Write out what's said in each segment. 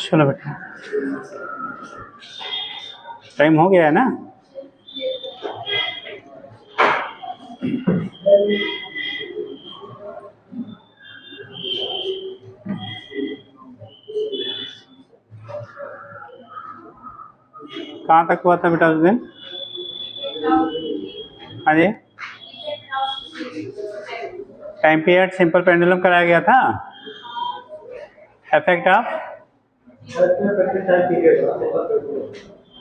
चलो बेटा, टाइम हो गया है ना। कहाँ तक हुआ था बेटा उस दिन? हाँ जी, टाइम पीरियड सिंपल पेंडुलम कराया गया था। इफेक्ट ऑफ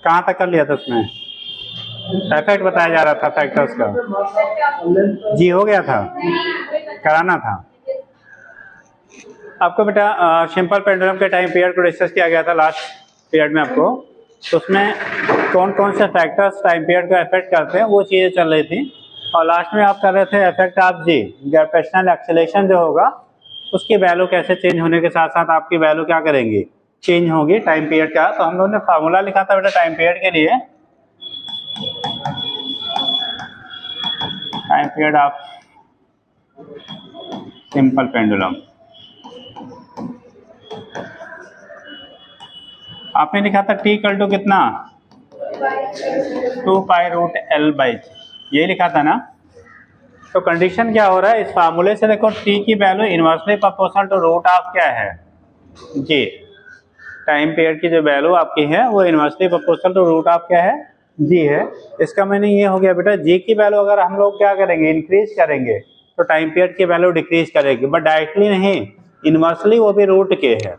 कहाँ तक कर लिया था उसमें? इफेक्ट बताया जा रहा था फैक्टर्स का। जी हो गया था, कराना था आपको बेटा। सिंपल पेंडुलम के टाइम पीरियड को डिस्कस किया गया था लास्ट पीरियड में आपको। तो उसमें कौन कौन से फैक्टर्स टाइम पीरियड को अफेक्ट करते हैं वो चीज़ें चल रही थी। और लास्ट में आप कर रहे थे effect of g, gravitational acceleration जो होगा उसकी वैल्यू कैसे चेंज होने के साथ साथ आपकी वैल्यू क्या करेंगी, चेंज होगी टाइम पीरियड का। तो हम लोगों ने फार्मूला लिखा था बेटा टाइम पीरियड के लिए, time period of simple pendulum. आपने लिखा था टी इक्वल टू कितना, 2 पाई रूट एल बाई, ये लिखा था ना। तो कंडीशन क्या हो रहा है इस फार्मूले से, देखो टी की value inversely proportional to root of क्या है, जी। टाइम पीरियड की जो वैल्यू आपकी है वो inversely proportional to root of क्या है, जी है। इसका मीनिंग ये हो गया बेटा, जी की वैल्यू अगर हम लोग क्या करेंगे, इंक्रीज करेंगे तो टाइम पीरियड की वैल्यू डिक्रीज करेगी, बट डायरेक्टली नहीं, इनवर्सली, वो भी रूट के है।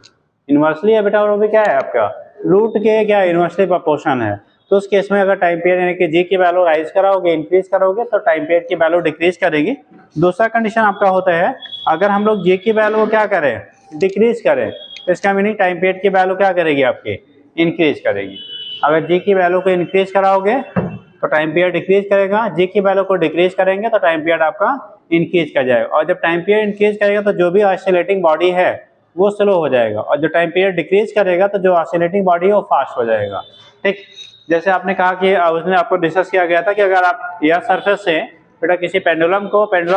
इनवर्सली है बेटा, और वो भी क्या है आपका रूट के, क्या इनवर्सली प्रोपोर्शन है। तो उस केस में अगर टाइम पीरियड यानी कि जी की वैल्यू राइज कराओगे, इंक्रीज करोगे तो टाइम पीरियड की वैल्यू डिक्रीज करेगी। दूसरा कंडीशन आपका होता है, अगर हम लोग जी की वैल्यू क्या करें, डिक्रीज करें, तो इसका मीनिंग टाइम पीरियड की वैल्यू क्या करेगी आपकी, इंक्रीज करेगी। अगर जी की वैल्यू को इंक्रीज कराओगे तो टाइम पीरियड डिक्रीज करेगा, जी की वैल्यू को डिक्रीज करेंगे तो टाइम पीरियड आपका इंक्रीज कर जाएगा। और जब टाइम पीरियड इंक्रीज करेगा तो जो भी ऑसिलेटिंग बॉडी है वो स्लो हो जाएगा, और जो टाइम पीरियड डिक्रीज करेगा तो जो ऑसिलेटिंग बॉडी है वो फास्ट हो जाएगा। ठीक, जैसे आपने कहा कि उसने आपको डिस्कस किया गया था कि अगर आप एयर सरफेस से बेटा किसी पेंडुलम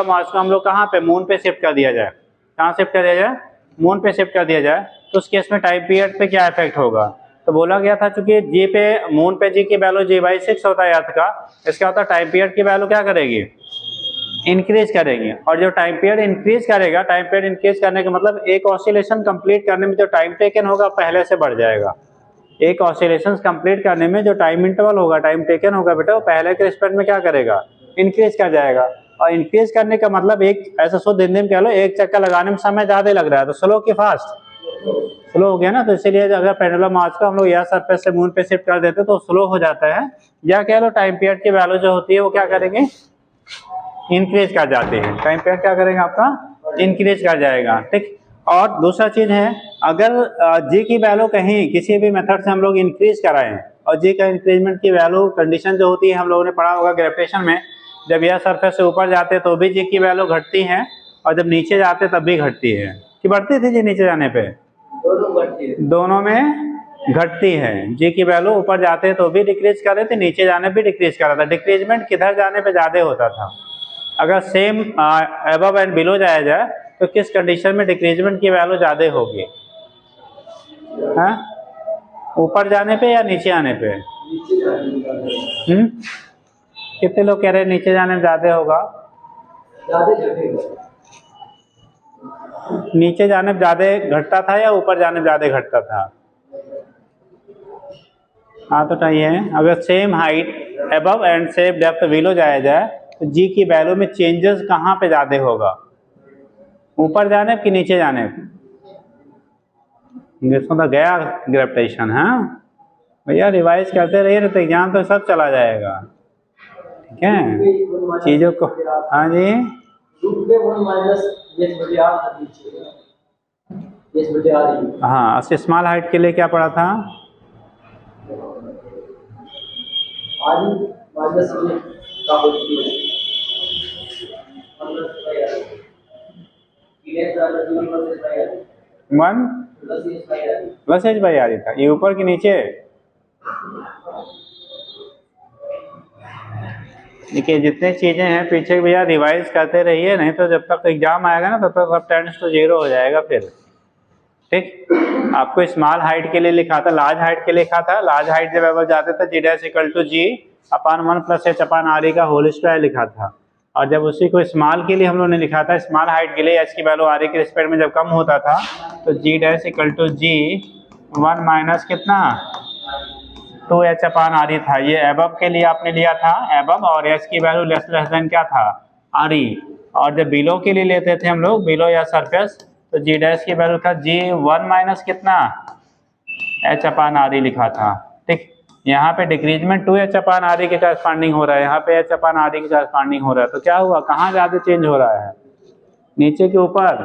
मास को हम लोग कहाँ पे, मून पे शिफ्ट कर दिया जाए, कहाँ शिफ्ट कर दिया जाए, मून पे शिफ्ट कर दिया जाए, तो उस केस में टाइम पीरियड पे क्या इफेक्ट होगा। तो बोला गया था चूंकि जी पे, मून पे जी की वैल्यू जी/6 होता है अर्थ का, इसका होता है टाइम पीरियड की वैल्यू क्या करेगी, इंक्रीज करेगी। और जो टाइम पीरियड इंक्रीज करेगा, टाइम पीरियड इंक्रीज करने का मतलब एक ऑसिलेशन कंप्लीट करने में जो टाइम टेकन होगा पहले से बढ़ जाएगा। एक ऑसिलेशन कंप्लीट करने में जो टाइम इंटरवल होगा, टाइम टेकन होगा बेटा, वो पहले के रिस्पेक्ट में क्या करेगा, इंक्रीज कर जाएगा। और इंक्रीज करने का मतलब एक ऐसा शुद्ध हिंदी में कह लो, एक चक्कर लगाने में समय ज्यादा लग रहा है, तो स्लो की फास्ट, स्लो हो गया ना। तो इसीलिए अगर पेंडुलम मास को हम लोग एयर सरफेस से मून पे शिफ्ट कर देते तो स्लो हो जाता है, या कह लो टाइम पीरियड की वैल्यू जो होती है वो क्या करेंगे, इंक्रीज कर जाती है। टाइम पीरियड क्या करेगा आपका, इंक्रीज कर जाएगा। ठीक, और दूसरा चीज है, अगर जी की वैल्यू कहीं किसी भी मेथड से हम लोग इंक्रीज कराएं, और जी का इंक्रीजमेंट की वैल्यू कंडीशन जो होती है हम लोगों ने पढ़ा होगा ग्रेविटेशन में, जब यह सरफेस से ऊपर जाते तो भी जी की वैल्यू घटती है, और जब नीचे जाते तब भी घटती है, कि बढ़ती थी जी नीचे जाने पे, दोनों में घटती है। जी की वैल्यू ऊपर जाते तो भी डिक्रीज कर रहे थे, नीचे जाने भी डिक्रीज कर रहा था। डिक्रीजमेंट किधर जाने पे ज्यादा होता था, अगर सेम अबव एंड बिलो जाया जाए तो किस कंडीशन में डिक्रीजमेंट की वैल्यू ज्यादा होगी, हाँ, ऊपर जाने पे या नीचे आने पे। कितने लोग कह रहे हैं नीचे जाने में ज्यादा होगा, नीचे जाने में ज्यादा घटता था या ऊपर जाने में ज्यादा घटता था। हाँ तो ये है, अगर same height above and same depth below जाया जाए तो जी की वैल्यू में चेंजेस कहाँ पे ज्यादा होगा, ऊपर जाने कि नीचे जाने। जिसको तो गया ग्रेविटेशन, हाँ भैया रिवाइज करते रहिए तो एग्जाम तो सब चला जाएगा। ठीक है, चीजों को, हाँ जी, हाँ स्मॉल हाइट के लिए क्या पढ़ा था, one plus H by R ही था। ये ऊपर के नीचे, देखिए जितने चीज़ें हैं पीछे भैया रिवाइज करते रहिए, नहीं तो जब तक एग्जाम आएगा ना तब तक सब टेंस टू 0 हो जाएगा फिर। ठीक, आपको स्मॉल हाइट के लिए लिखा था, लार्ज हाइट के लिए लिखा था। लार्ज हाइट जब आप जाते थे G dash equal to G upon 1 plus H upon R ई का होल स्क्वायर लिखा था। और जब उसी को स्मॉल के लिए हम लोगों ने लिखा था, स्मॉल हाइट के लिए एच की वैल्यू आर ई के रिस्पेक्ट में जब कम होता था तो G dash equal to G 1 minus कितना 2 एच अपान आर ई था। ये एबव के लिए आपने लिया था एबव, और एच की वैल्यू लेस देन क्या था आर ई। और जब बिलो के लिए लेते थे हम लोग बिलो या सरफेस तो जी डैश की वैल्यू था जी 1 माइनस कितना एच अपान आर ई लिखा था। ठीक, यहाँ पे डिक्रीजमेंट 2 एच अपान आर ई के करस्पॉन्डिंग हो रहा है, यहाँ पे एच अपान आर ई के करस्पॉन्डिंग हो रहा है। तो क्या हुआ, कहाँ ज़्यादा चेंज हो रहा है, नीचे के ऊपर,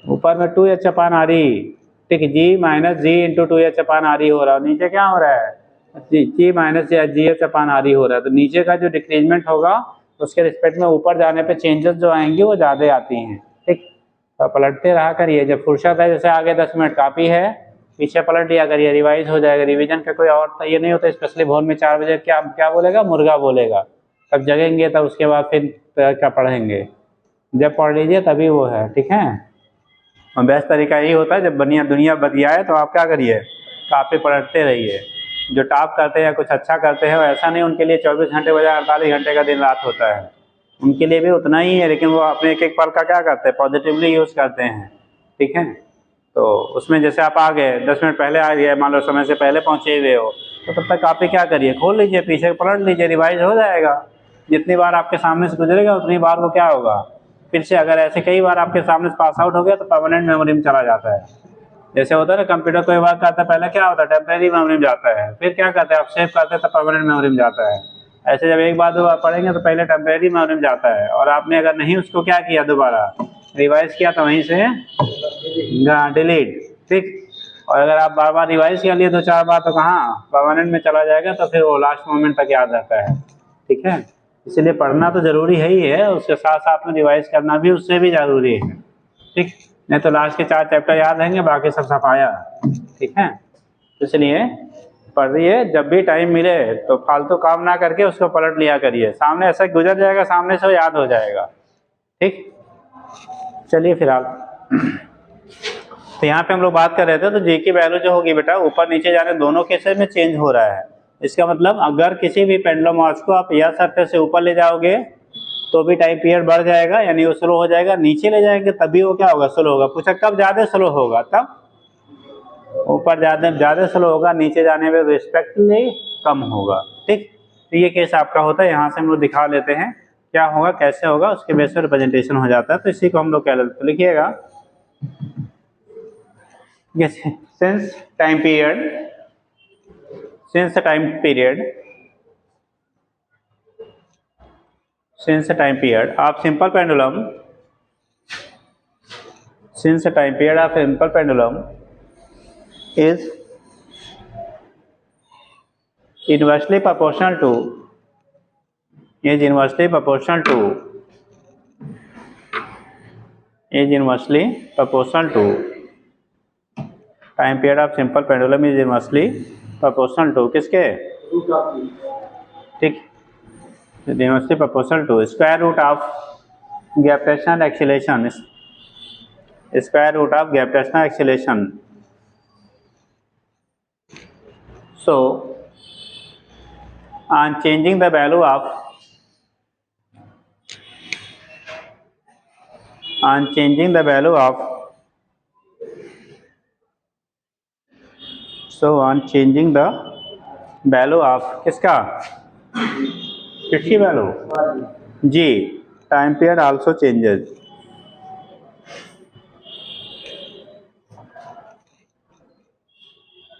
ऊपर में 2 एच अपान आर ई। ठीक, जी माइनस जी इंटू 2 एच अपान आर ई हो रहा है, नीचे क्या हो रहा है जी माइनस जी एच अपान आर ई हो रहा है। तो नीचे का जो डिक्रीजमेंट होगा उसके रिस्पेक्ट में ऊपर जाने पे चेंजेस जो आएंगी वो ज़्यादा आती हैं। ठीक, तो पलटते रहा करिए, जब फुर्सत है जैसे आगे 10 मिनट काफ़ी है पीछे पलट दिया करिए, रिवाइज हो जाएगा। रिवीजन का कोई और ये नहीं होता, स्पेशली भोर में 4 बजे क्या क्या बोलेगा, मुर्गा बोलेगा, तब जगेंगे, तब उसके बाद फिर क्या पढ़ेंगे, जब पढ़ लीजिए तभी वो है। ठीक है, और बेस्ट तरीका यही होता है जब दुनिया बतियाए तो आप क्या करिए, काफ़ी पढ़ते रहिए। जो टॉप करते हैं कुछ अच्छा करते हैं, ऐसा नहीं उनके लिए 24 घंटे बजाय 48 घंटे का दिन रात होता है, उनके लिए भी उतना ही है, लेकिन वो अपने एक एक पल का क्या करते हैं, पॉजिटिवली यूज़ करते हैं। ठीक है, तो उसमें जैसे आप आ गए 10 मिनट पहले आ गए, मान लो समय से पहले पहुँचे हुए हो, तो तब तक कापी क्या करिए, खोल लीजिए, पीछे पलट लीजिए, रिवाइज हो जाएगा। जितनी बार आपके सामने से गुजरेगा उतनी बार वो क्या होगा फिर से, अगर ऐसे कई बार आपके सामने से पास आउट हो गया तो परमानेंट मेमोरी में चला जाता है। जैसे होता है ना कंप्यूटर कोई बार करता है, पहले क्या होता है टेम्परेरी मेमोरी में जाता है, फिर क्या करते हैं आप सेव करते हैं तो परमानेंट मेमोरी में जाता है। ऐसे जब एक बार 2 बार पढ़ेंगे तो पहले टेम्परेरी मेमोरी में जाता है, और आपने अगर नहीं उसको क्या किया दोबारा रिवाइज किया तो वहीं से डिलीट। ठीक, और अगर आप बार बार रिवाइज कर लिए 2-4 बार तो कहाँ परमानेंट में चला जाएगा, तो फिर वो लास्ट मोमेंट तक याद रहता है। ठीक है, इसलिए पढ़ना तो ज़रूरी है ही है, उसके साथ साथ में रिवाइज करना भी उससे भी ज़रूरी है। ठीक, नहीं तो लास्ट के 4 चैप्टर याद रहेंगे, बाकी सब सफाया। ठीक है, इसलिए पढ़िए, जब भी टाइम मिले तो फालतू काम ना करके उसको पलट लिया करिए, सामने ऐसा गुजर जाएगा सामने से वो याद हो जाएगा। ठीक, चलिए फिलहाल तो यहाँ पे हम लोग बात कर रहे थे, तो जी की वैल्यू जो होगी बेटा ऊपर नीचे जाने दोनों केसेस में चेंज हो रहा है। इसका मतलब अगर किसी भी पेंडुलम आर्च को आप या सरफेस से ऊपर ले जाओगे तो भी टाइम पीरियड बढ़ जाएगा, यानी वो स्लो हो जाएगा, नीचे ले जाएंगे तभी वो क्या होगा, स्लो होगा। पूछा कब ज़्यादा स्लो होगा, तब ऊपर ज़्यादा स्लो होगा, नीचे जाने में रिस्पेक्टली कम होगा। ठीक, तो ये केस आपका होता है, यहाँ से हम लोग दिखा लेते हैं क्या होगा कैसे होगा, उसके बेस पर रिप्रेजेंटेशन हो जाता है। तो इसी को हम लोग क्या लेते, तो लिखिएगा since time period of simple pendulum is inversely proportional to time period of simple pendulum is inversely proportional to किसके, ठीक, inversely proportional to square root of gravitational acceleration, so on changing the value of किसका, किसकी value, g, time period also changes.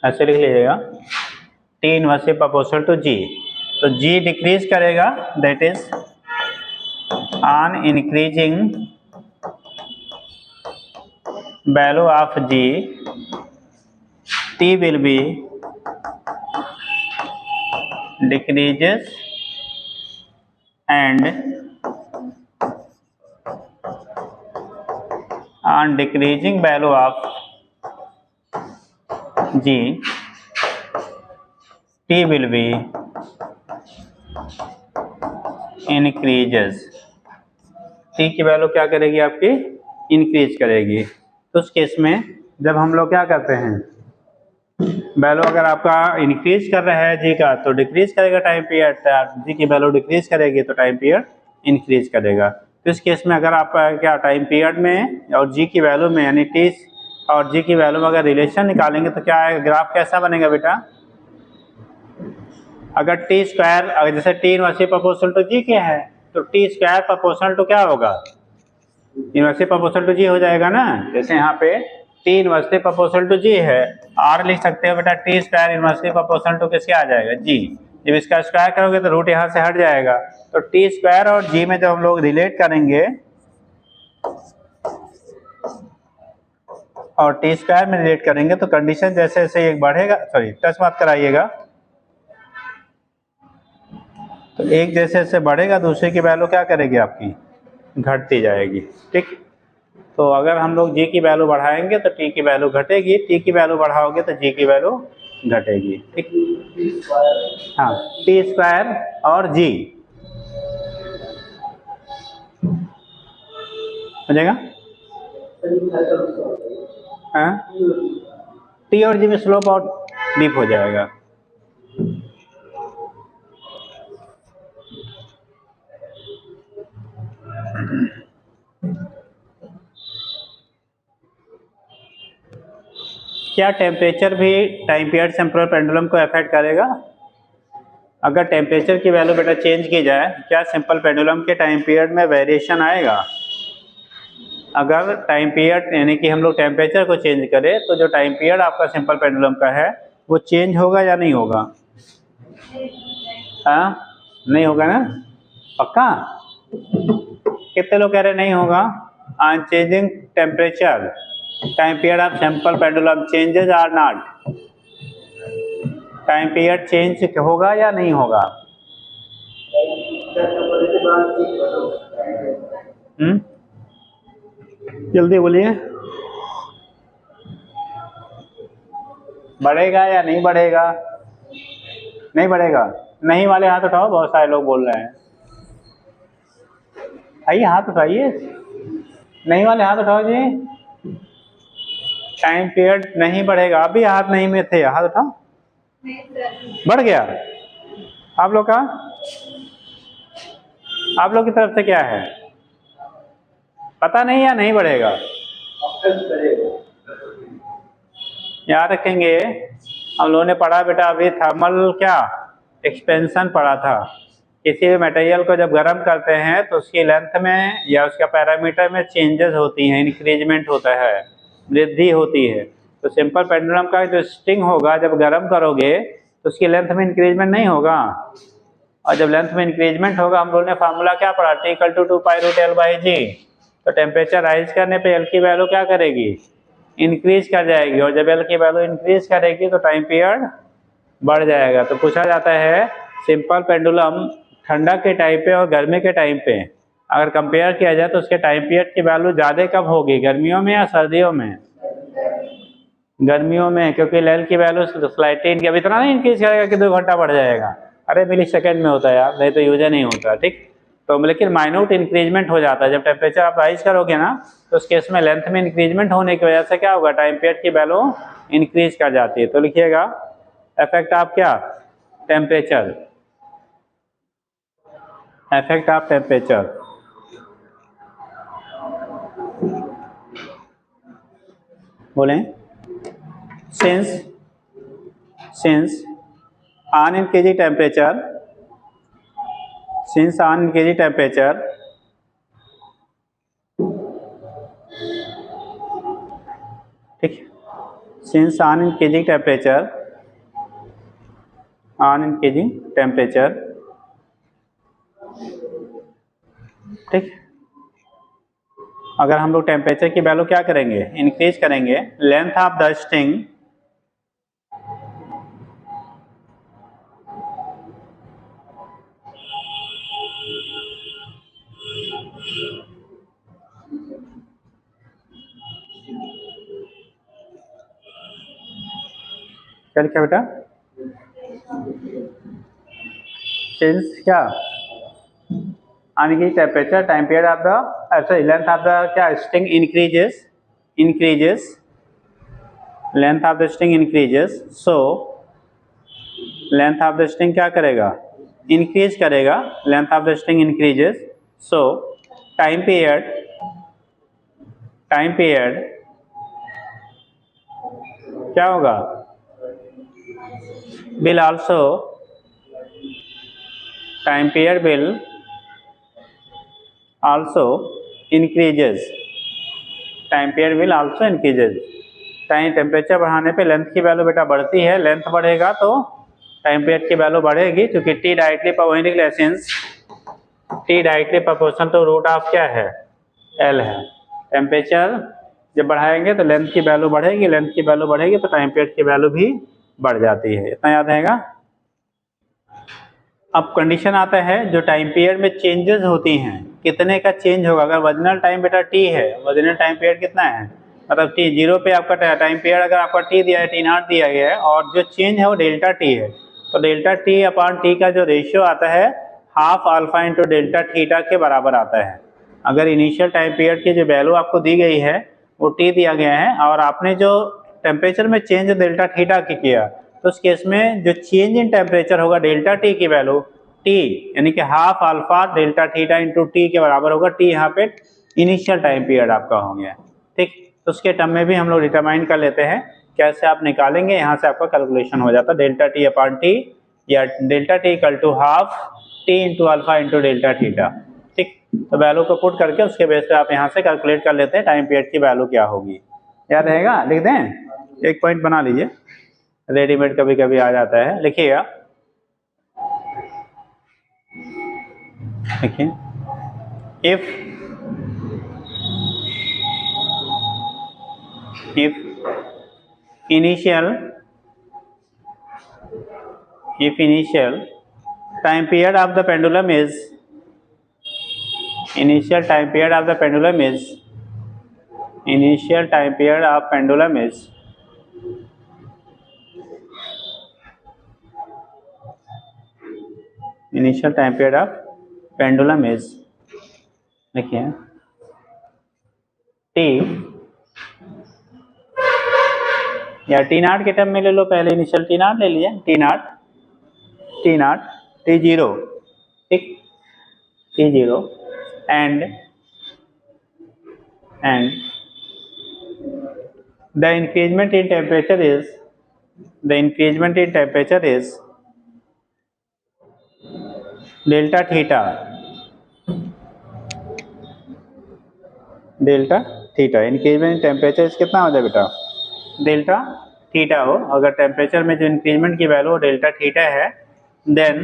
ऐसे लिख लीजिएगा T inversely proportional to G, तो G decrease करेगा, that is on increasing value of G T will be decreases and on decreasing value of G T will be increases, T की value क्या करेगी आपकी, increase करेगी। तो उस case में जब हम लोग क्या करते हैं, वैल्यू अगर आपका इंक्रीज कर रहा है जी का तो डिक्रीज करेगा टाइम पीरियड, जी की वैल्यू डिक्रीज करेगी तो टाइम पीरियड इंक्रीज करेगा। तो इस केस में अगर आप क्या टाइम पीरियड में और जी की वैल्यू में यानी टी और जी की वैल्यू में अगर रिलेशन निकालेंगे तो क्या है, ग्राफ कैसा बनेगा बेटा, अगर टी स्क्वायर, अगर जैसे टी इनवर्सली प्रोपोर्शनल टू जी के है तो टी स्क्वायर प्रोपोर्शनल टू क्या होगा, इनवर्सली प्रोपोर्शनल टू जी हो जाएगा ना। जैसे यहाँ पे T inversely proportional to g है, आर लिख सकते हो बेटा, T square inversely proportional to किसके आ जाएगा, जी। जब इसका स्क्वायर करोगे तो रूट यहाँ से हट जाएगा, तो टी स्क्वायर और जी में जब हम लोग रिलेट करेंगे और टी स्क्वायर में रिलेट करेंगे तो कंडीशन जैसे जैसे एक बढ़ेगा, सॉरी टच मत कराइएगा, तो एक जैसे जैसे बढ़ेगा दूसरे की वैल्यू क्या करेगी आपकी, घटती जाएगी, ठीक। तो अगर हम लोग जी की वैल्यू बढ़ाएंगे तो टी की वैल्यू घटेगी, टी की वैल्यू बढ़ाओगे तो जी की वैल्यू घटेगी, ठीक। हाँ, टी स्क्वायर और जी हो जाएगा, हाँ, टी और जी में स्लोप और डीप हो जाएगा। क्या टेम्परेचर भी टाइम पीरियड सेंट्रल पेंडुलम को अफेक्ट करेगा? अगर टेम्परेचर की वैल्यू बेटा चेंज की जाए, क्या सिंपल पेंडुलम के टाइम पीरियड में वेरिएशन आएगा? अगर टाइम पीरियड यानी कि हम लोग टेम्परेचर को चेंज करें तो जो टाइम पीरियड आपका सिंपल पेंडुलम का है वो चेंज होगा या नहीं होगा? हाँ, नहीं होगा ना, पक्का? कितने लोग कह रहे नहीं होगा? On changing temperature time period of simple pendulum changes or not, time period change होगा या नहीं होगा? जल्दी बोलिए, बढ़ेगा या नहीं बढ़ेगा? नहीं बढ़ेगा, नहीं वाले हाथ उठाओ, बहुत सारे लोग बोल रहे हैं, आइए हाथ उठाइए, नहीं वाले हाथ उठाओ जी। टाइम पीरियड नहीं बढ़ेगा, अभी हाथ नहीं में थे, हाथ उठाओ, बढ़ गया आप लोग का, आप लोग की तरफ से क्या है पता नहीं या नहीं बढ़ेगा? याद रखेंगे, हम लोगों ने पढ़ा बेटा अभी थर्मल क्या एक्सपेंशन पढ़ा था, किसी भी मटेरियल को जब गर्म करते हैं तो उसकी लेंथ में या उसका पैरामीटर में चेंजेस होती हैं, इंक्रीजमेंट होता है, वृद्धि होती है। तो सिंपल पेंडुलम का जो स्ट्रिंग होगा जब गर्म करोगे तो उसकी लेंथ में इंक्रीजमेंट नहीं होगा, और जब लेंथ में इंक्रीजमेंट होगा, हम लोगों ने फार्मूला क्या पढ़ा, T = 2 π√L/g। तो टेम्परेचर राइज करने पे L की वैल्यू क्या करेगी, इंक्रीज कर जाएगी, और जब L की वैल्यू इंक्रीज करेगी तो टाइम पीरियड बढ़ जाएगा। तो पूछा जाता है सिंपल पेंडुलम ठंडा के टाइम पे और गर्मी के टाइम पे अगर कंपेयर किया जाए तो उसके टाइम पीरियड की वैल्यू ज़्यादा कब होगी, गर्मियों में या सर्दियों में? गर्मियों में, क्योंकि एल की वैल्यू स्लाइटली अब इतना नहीं इंक्रीज करेगा कि 2 घंटा बढ़ जाएगा, अरे मिली सेकेंड में होता है यार, नहीं तो यूज नहीं होता, ठीक। तो लेकिन माइन्यूट इंक्रीजमेंट हो जाता है, जब टेम्परेचर आप राइज करोगे ना तो उस केस में लेंथ में इंक्रीजमेंट होने की वजह से क्या होगा, टाइम पीरियड की वैल्यू इंक्रीज कर जाती है। तो लिखिएगा इफेक्ट ऑफ क्या, टेम्परेचर, इफेक्ट ऑफ टेम्परेचर। बोलें, since on increasing temperature, since on increasing temperature ठीक, since on increasing temperature, on increasing temperature, ठीक, अगर हम लोग टेम्परेचर की वैल्यू क्या करेंगे, इंक्रीज करेंगे, लेंथ ऑफ द स्ट्रिंग क्या लिखा बेटा, सिंस क्या यानी कि temperature time period of the sorry length of the क्या string increases length of the string increases, so length of the string क्या करेगा, इंक्रीज करेगा, length of the string increases, so time period क्या होगा, will also time period will also increases, time period will also increases, time temperature बढ़ाने पे length की value बेटा बढ़ती है, लेंथ बढ़ेगा तो टाइम पीरियड की वैल्यू बढ़ेगी, क्योंकि T directly proportional to root of क्या है, एल है। टेम्परेचर जब बढ़ाएंगे तो लेंथ की वैल्यू बढ़ेगी, लेंथ की वैल्यू बढ़ेगी तो टाइम पीरियड की वैल्यू भी बढ़ जाती है, इतना याद रहेगा। अब कंडीशन आता है जो टाइम पीरियड में चेंजेस होती हैं, कितने का चेंज होगा। अगर ओरिजिनल टाइम बेटा टी है, ओरिजिनल टाइम पीरियड कितना है, मतलब टी जीरो पे आपका टाइम पीरियड अगर आपका टी दिया है, टी नॉट दिया गया है, और जो चेंज है वो डेल्टा टी है, तो डेल्टा टी अपॉन टी का जो रेशियो आता है half alpha into delta theta के बराबर आता है। अगर इनिशियल टाइम पीरियड की जो वैल्यू आपको दी गई है वो टी दिया गया है, और आपने जो टेम्परेचर में चेंज डेल्टा थीटा की किया, तो उस केस में जो चेंज इन टेम्परेचर होगा डेल्टा टी की वैल्यू टी यानी कि half alpha delta theta into T के बराबर होगा। टी यहाँ पे इनिशियल टाइम पीरियड आपका हो गया, ठीक। तो उसके टर्म में भी हम लोग डिटरमाइन कर लेते हैं, कैसे आप निकालेंगे, यहाँ से आपका कैलकुलेशन हो जाता है डेल्टा टी अपॉन टी, या delta T equal to half T into alpha into delta theta, ठीक। तो वैल्यू को पुट करके उसके बेस पे आप यहाँ से कैलकुलेट कर लेते हैं टाइम पीरियड की वैल्यू क्या होगी। याद रहेगा, लिख दें, एक पॉइंट बना लीजिए, रेडीमेड कभी कभी आ जाता है, लिखिएगा। देखिए, if initial time period of the pendulum is initial time period of pendulum is देखिए टी या टी नॉट के टर्म में ले लो, पहले इनिशियल टी नॉट ले लीजिए, टी नॉट टी जीरो, ठीक, T zero and the increment in temperature is delta theta increment in temperature कितना हो जाए बेटा, डेल्टा थीटा हो। अगर टेम्परेचर में जो इंक्रीजमेंट की वैल्यू डेल्टा थीटा है, then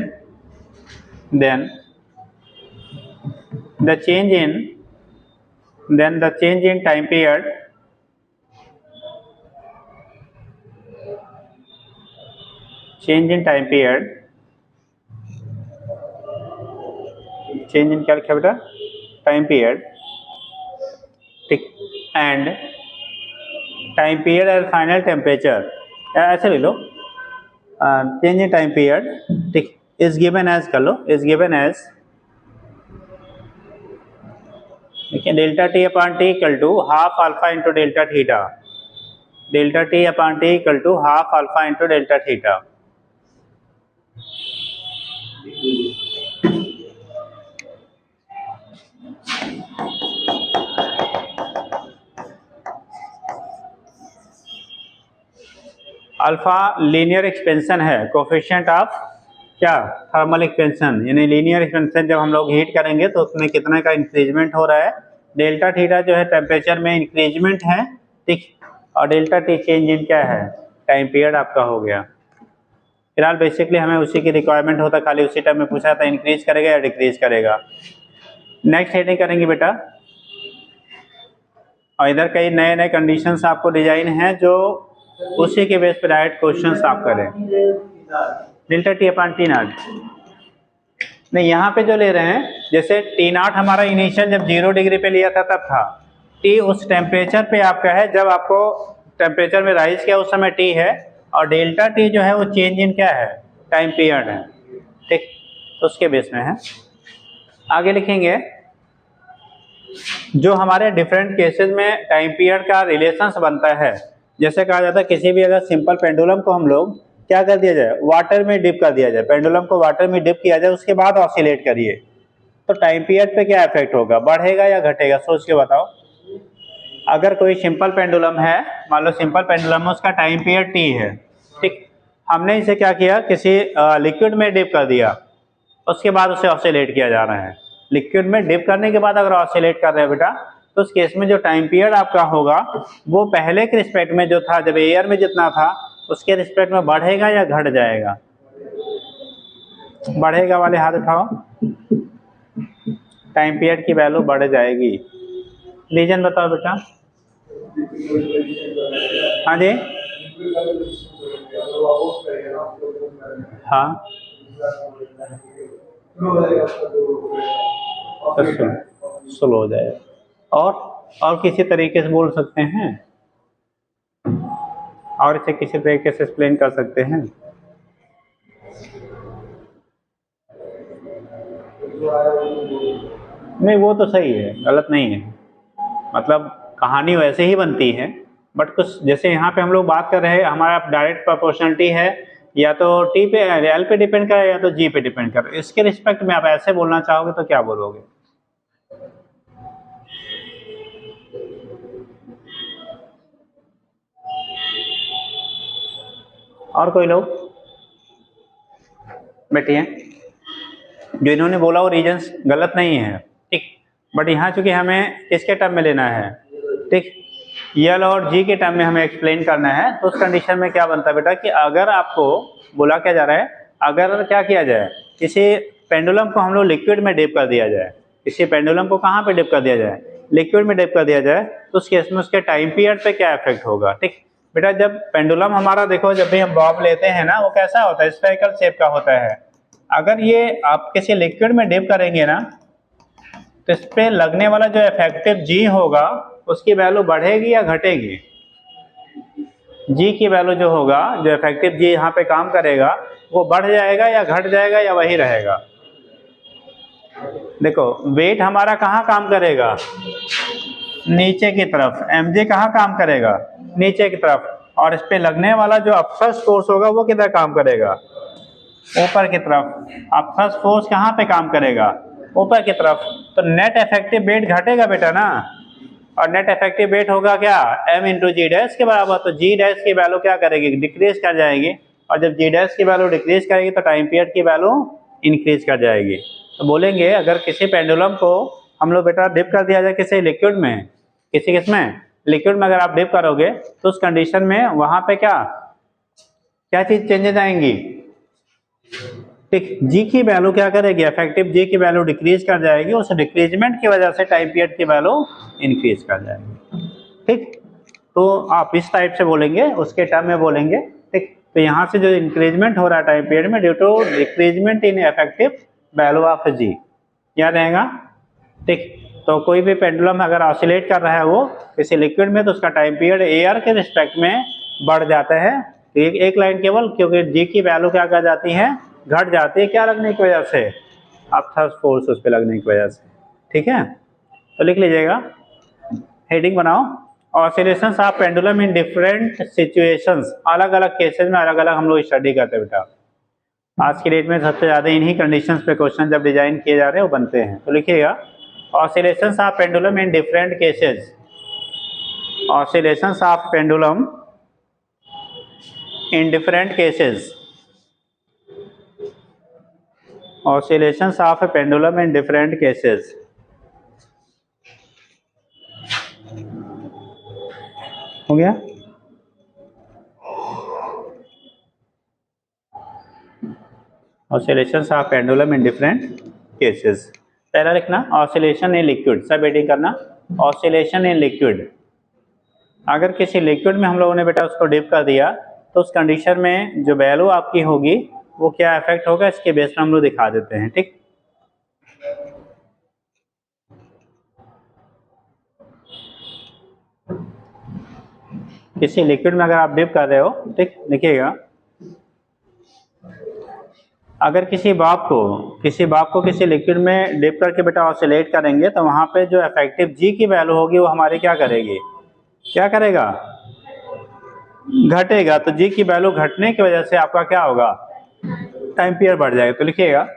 the change in time period change in क्या लिखा बेटा, टाइम पीरियड, ठीक, and time period and final temperature, ऐसे ले लो, चेंज इन टाइम पीरियड, ठीक, इज गिवन एज कर लो, इज गिवन एज, देखिए delta T upon T equal to half alpha into delta theta, delta T upon T equal to half alpha into delta theta. Alpha linear expansion है, coefficient of क्या, thermal expansion, यानी linear expansion जब हम लोग heat करेंगे तो उसमें कितने का इंक्रीजमेंट हो रहा है। डेल्टा थीटा जो है टेम्परेचर में इंक्रीजमेंट है, ठीक, और डेल्टा टी चेंज इन क्या है, टाइम पीरियड आपका हो गया। फिलहाल बेसिकली हमें उसी की रिक्वायरमेंट होता, खाली उसी टाइम में पूछा था इंक्रीज करेगा या डिक्रीज करेगा। नेक्स्ट हेडिंग करेंगे बेटा, और इधर कई नए नए कंडीशंस आपको डिजाइन हैं जो उसी के बेस पर डायरेक्ट क्वेश्चंस आप करें। Delta T upon T not नहीं, यहाँ पे जो ले रहे हैं, जैसे टी नॉट हमारा इनिशियल जब 0 डिग्री पे लिया था तब था, टी उस टेम्परेचर पे आपका है जब आपको टेम्परेचर में राइज किया उस समय टी है, और डेल्टा टी जो है वो चेंज इन क्या है, टाइम पीरियड है, ठीक, तो उसके बेस में है। आगे लिखेंगे जो हमारे डिफरेंट केसेस में टाइम पीरियड का रिलेशंस बनता है। जैसे कहा जाता है किसी भी अगर सिंपल पेंडुलम को हम लोग क्या कर दिया जाए, वाटर में डिप कर दिया जाए, पेंडुलम को वाटर में डिप किया जाए, उसके बाद ऑसिलेट करिए, तो टाइम पीरियड पे क्या इफेक्ट होगा, बढ़ेगा या घटेगा, सोच के बताओ। अगर कोई सिंपल पेंडुलम है, मान लो सिंपल पेंडुलम है, उसका टाइम पीरियड टी है, ठीक, हमने इसे क्या किया, किसी लिक्विड में डिप कर दिया, उसके बाद उसे ऑसिलेट किया जा रहा है। लिक्विड में डिप करने के बाद अगर ऑसिलेट कर रहे हैं बेटा, तो उस केस में जो टाइम पीरियड आपका होगा वो पहले के रिस्पेक्ट में जो था, जब एयर में जितना था उसके रिस्पेक्ट में बढ़ेगा या घट जाएगा। बढ़ेगा वाले हाथ उठाओ, टाइम पीरियड की वैल्यू बढ़ जाएगी। रीजन बताओ बेटा। हाँ जी, हाँ, स्लो हो जाएगा। और किसी तरीके से बोल सकते हैं, और इसे किसी तरीके से एक्सप्लेन कर सकते हैं। नहीं, वो तो सही है, गलत नहीं है, मतलब कहानी वैसे ही बनती है, बट कुछ जैसे यहाँ पे हम लोग बात कर रहे हैं, हमारा डायरेक्ट प्रोपोर्शनलिटी है, या तो टी पे एल पे डिपेंड करे या तो जी पे डिपेंड करे। इसके रिस्पेक्ट में आप ऐसे बोलना चाहोगे तो क्या बोलोगे? और कोई लोग बैठिए, जो इन्होंने बोला वो रीजंस गलत नहीं है, ठीक, बट यहाँ चूंकि हमें किसके टर्म में लेना है, ठीक, यल और जी के टर्म में हमें एक्सप्लेन करना है, तो उस कंडीशन में क्या बनता है बेटा कि अगर आपको बोला क्या जा रहा है, अगर क्या किया जाए, किसी पेंडुलम को हम लोग लिक्विड में डिप कर दिया जाए, किसी पेंडुलम को कहाँ पे डिप कर दिया जाए, लिक्विड में डिप कर दिया जाए, तो उस केस में उसके टाइम पीरियड पे क्या इफेक्ट होगा, ठीक बेटा। जब पेंडुलम हमारा देखो, जब भी हम बॉब लेते हैं ना, वो कैसा होता है, स्फेरिकल शेप का होता है। अगर ये आप किसी लिक्विड में डिप करेंगे ना, तो इस पे लगने वाला जो इफेक्टिव जी होगा उसकी वैल्यू बढ़ेगी या घटेगी? जी की वैल्यू जो होगा, जो इफेक्टिव जी यहाँ पे काम करेगा, वो बढ़ जाएगा या घट जाएगा या वही रहेगा? देखो, वेट हमारा कहाँ काम करेगा, नीचे की तरफ, एमजे कहाँ काम करेगा, नीचे की तरफ, और इस पे लगने वाला जो अपसर्स फोर्स होगा वो किधर काम करेगा, ऊपर की तरफ। अपसर्स फोर्स कहाँ पे काम करेगा, ऊपर की तरफ, तो नेट इफेक्टिव वेट घटेगा बेटा ना, और नेट इफेक्टिव वेट होगा क्या, m इंटू जी डैश के बराबर, तो जी डैश की वैल्यू क्या करेगी, डिक्रीज कर जाएगी, और जब जी डैश की वैल्यू डिक्रीज करेगी तो टाइम पीरियड की वैल्यू इंक्रीज कर जाएगी। तो बोलेंगे अगर किसी पेंडुलम को हम लोग बेटा डिप कर दिया जाए किसी लिक्विड में, किसी किसमें, लिक्विड में अगर आप डिप करोगे, तो उस कंडीशन में वहां पे क्या क्या चीज चेंजेस आएंगी, ठीक, जी की वैल्यू क्या करेगी, इफेक्टिव जी की वैल्यू डिक्रीज कर जाएगी, उस डिक्रीजमेंट की वजह से टाइम पीरियड की वैल्यू इंक्रीज कर जाएगी, ठीक। तो आप इस टाइप से बोलेंगे, उसके टर्म में बोलेंगे, ठीक। तो यहाँ से जो इंक्रीजमेंट हो रहा है टाइम पीरियड में due to decreasement in effective value of G, याद रहेगा, ठीक। तो कोई भी पेंडुलम अगर ऑसिलेट कर रहा है वो किसी लिक्विड में, तो उसका टाइम पीरियड एयर के रिस्पेक्ट में बढ़ जाता है। एक लाइन केवल, क्योंकि जी की वैल्यू क्या कर जाती है, घट जाती है, क्या लगने की वजह से, अपथर्स फोर्स उस पर लगने की वजह से, ठीक है। तो लिख लीजिएगा, हेडिंग बनाओ, oscillations of pendulum in different situations, अलग अलग केसेस में अलग अलग हम लोग स्टडी करते हैं बेटा। आज की डेट में सबसे ज़्यादा इन्हीं कंडीशंस पे क्वेश्चन जब डिजाइन किए जा रहे हैं वो बनते हैं। तो लिखिएगा, oscillations of pendulum in different cases, oscillations of pendulum in different cases, oscillations of a pendulum in different cases। हो गया, oscillations of pendulum in different cases। पहला लिखना oscillation in liquid, सब एडिंग करना, oscillation in liquid। अगर किसी liquid में हम लोगों ने बेटा उसको डिप कर दिया, तो उस कंडीशन में जो वैल्यू आपकी होगी वो क्या इफेक्ट होगा, इसके बेस पर हम लोग दिखा देते हैं, ठीक। किसी लिक्विड में अगर आप डिप कर रहे हो, ठीक, लिखिएगा, अगर किसी बॉब को किसी लिक्विड में डिप करके बेटा ऑसिलेट करेंगे तो वहाँ पे जो इफेक्टिव जी की वैल्यू होगी वो हमारी क्या करेगी, क्या करेगा, घटेगा। तो जी की वैल्यू घटने की वजह से आपका क्या होगा, टाइम पीरियड बढ़ जाएगा। तो लिखिएगा,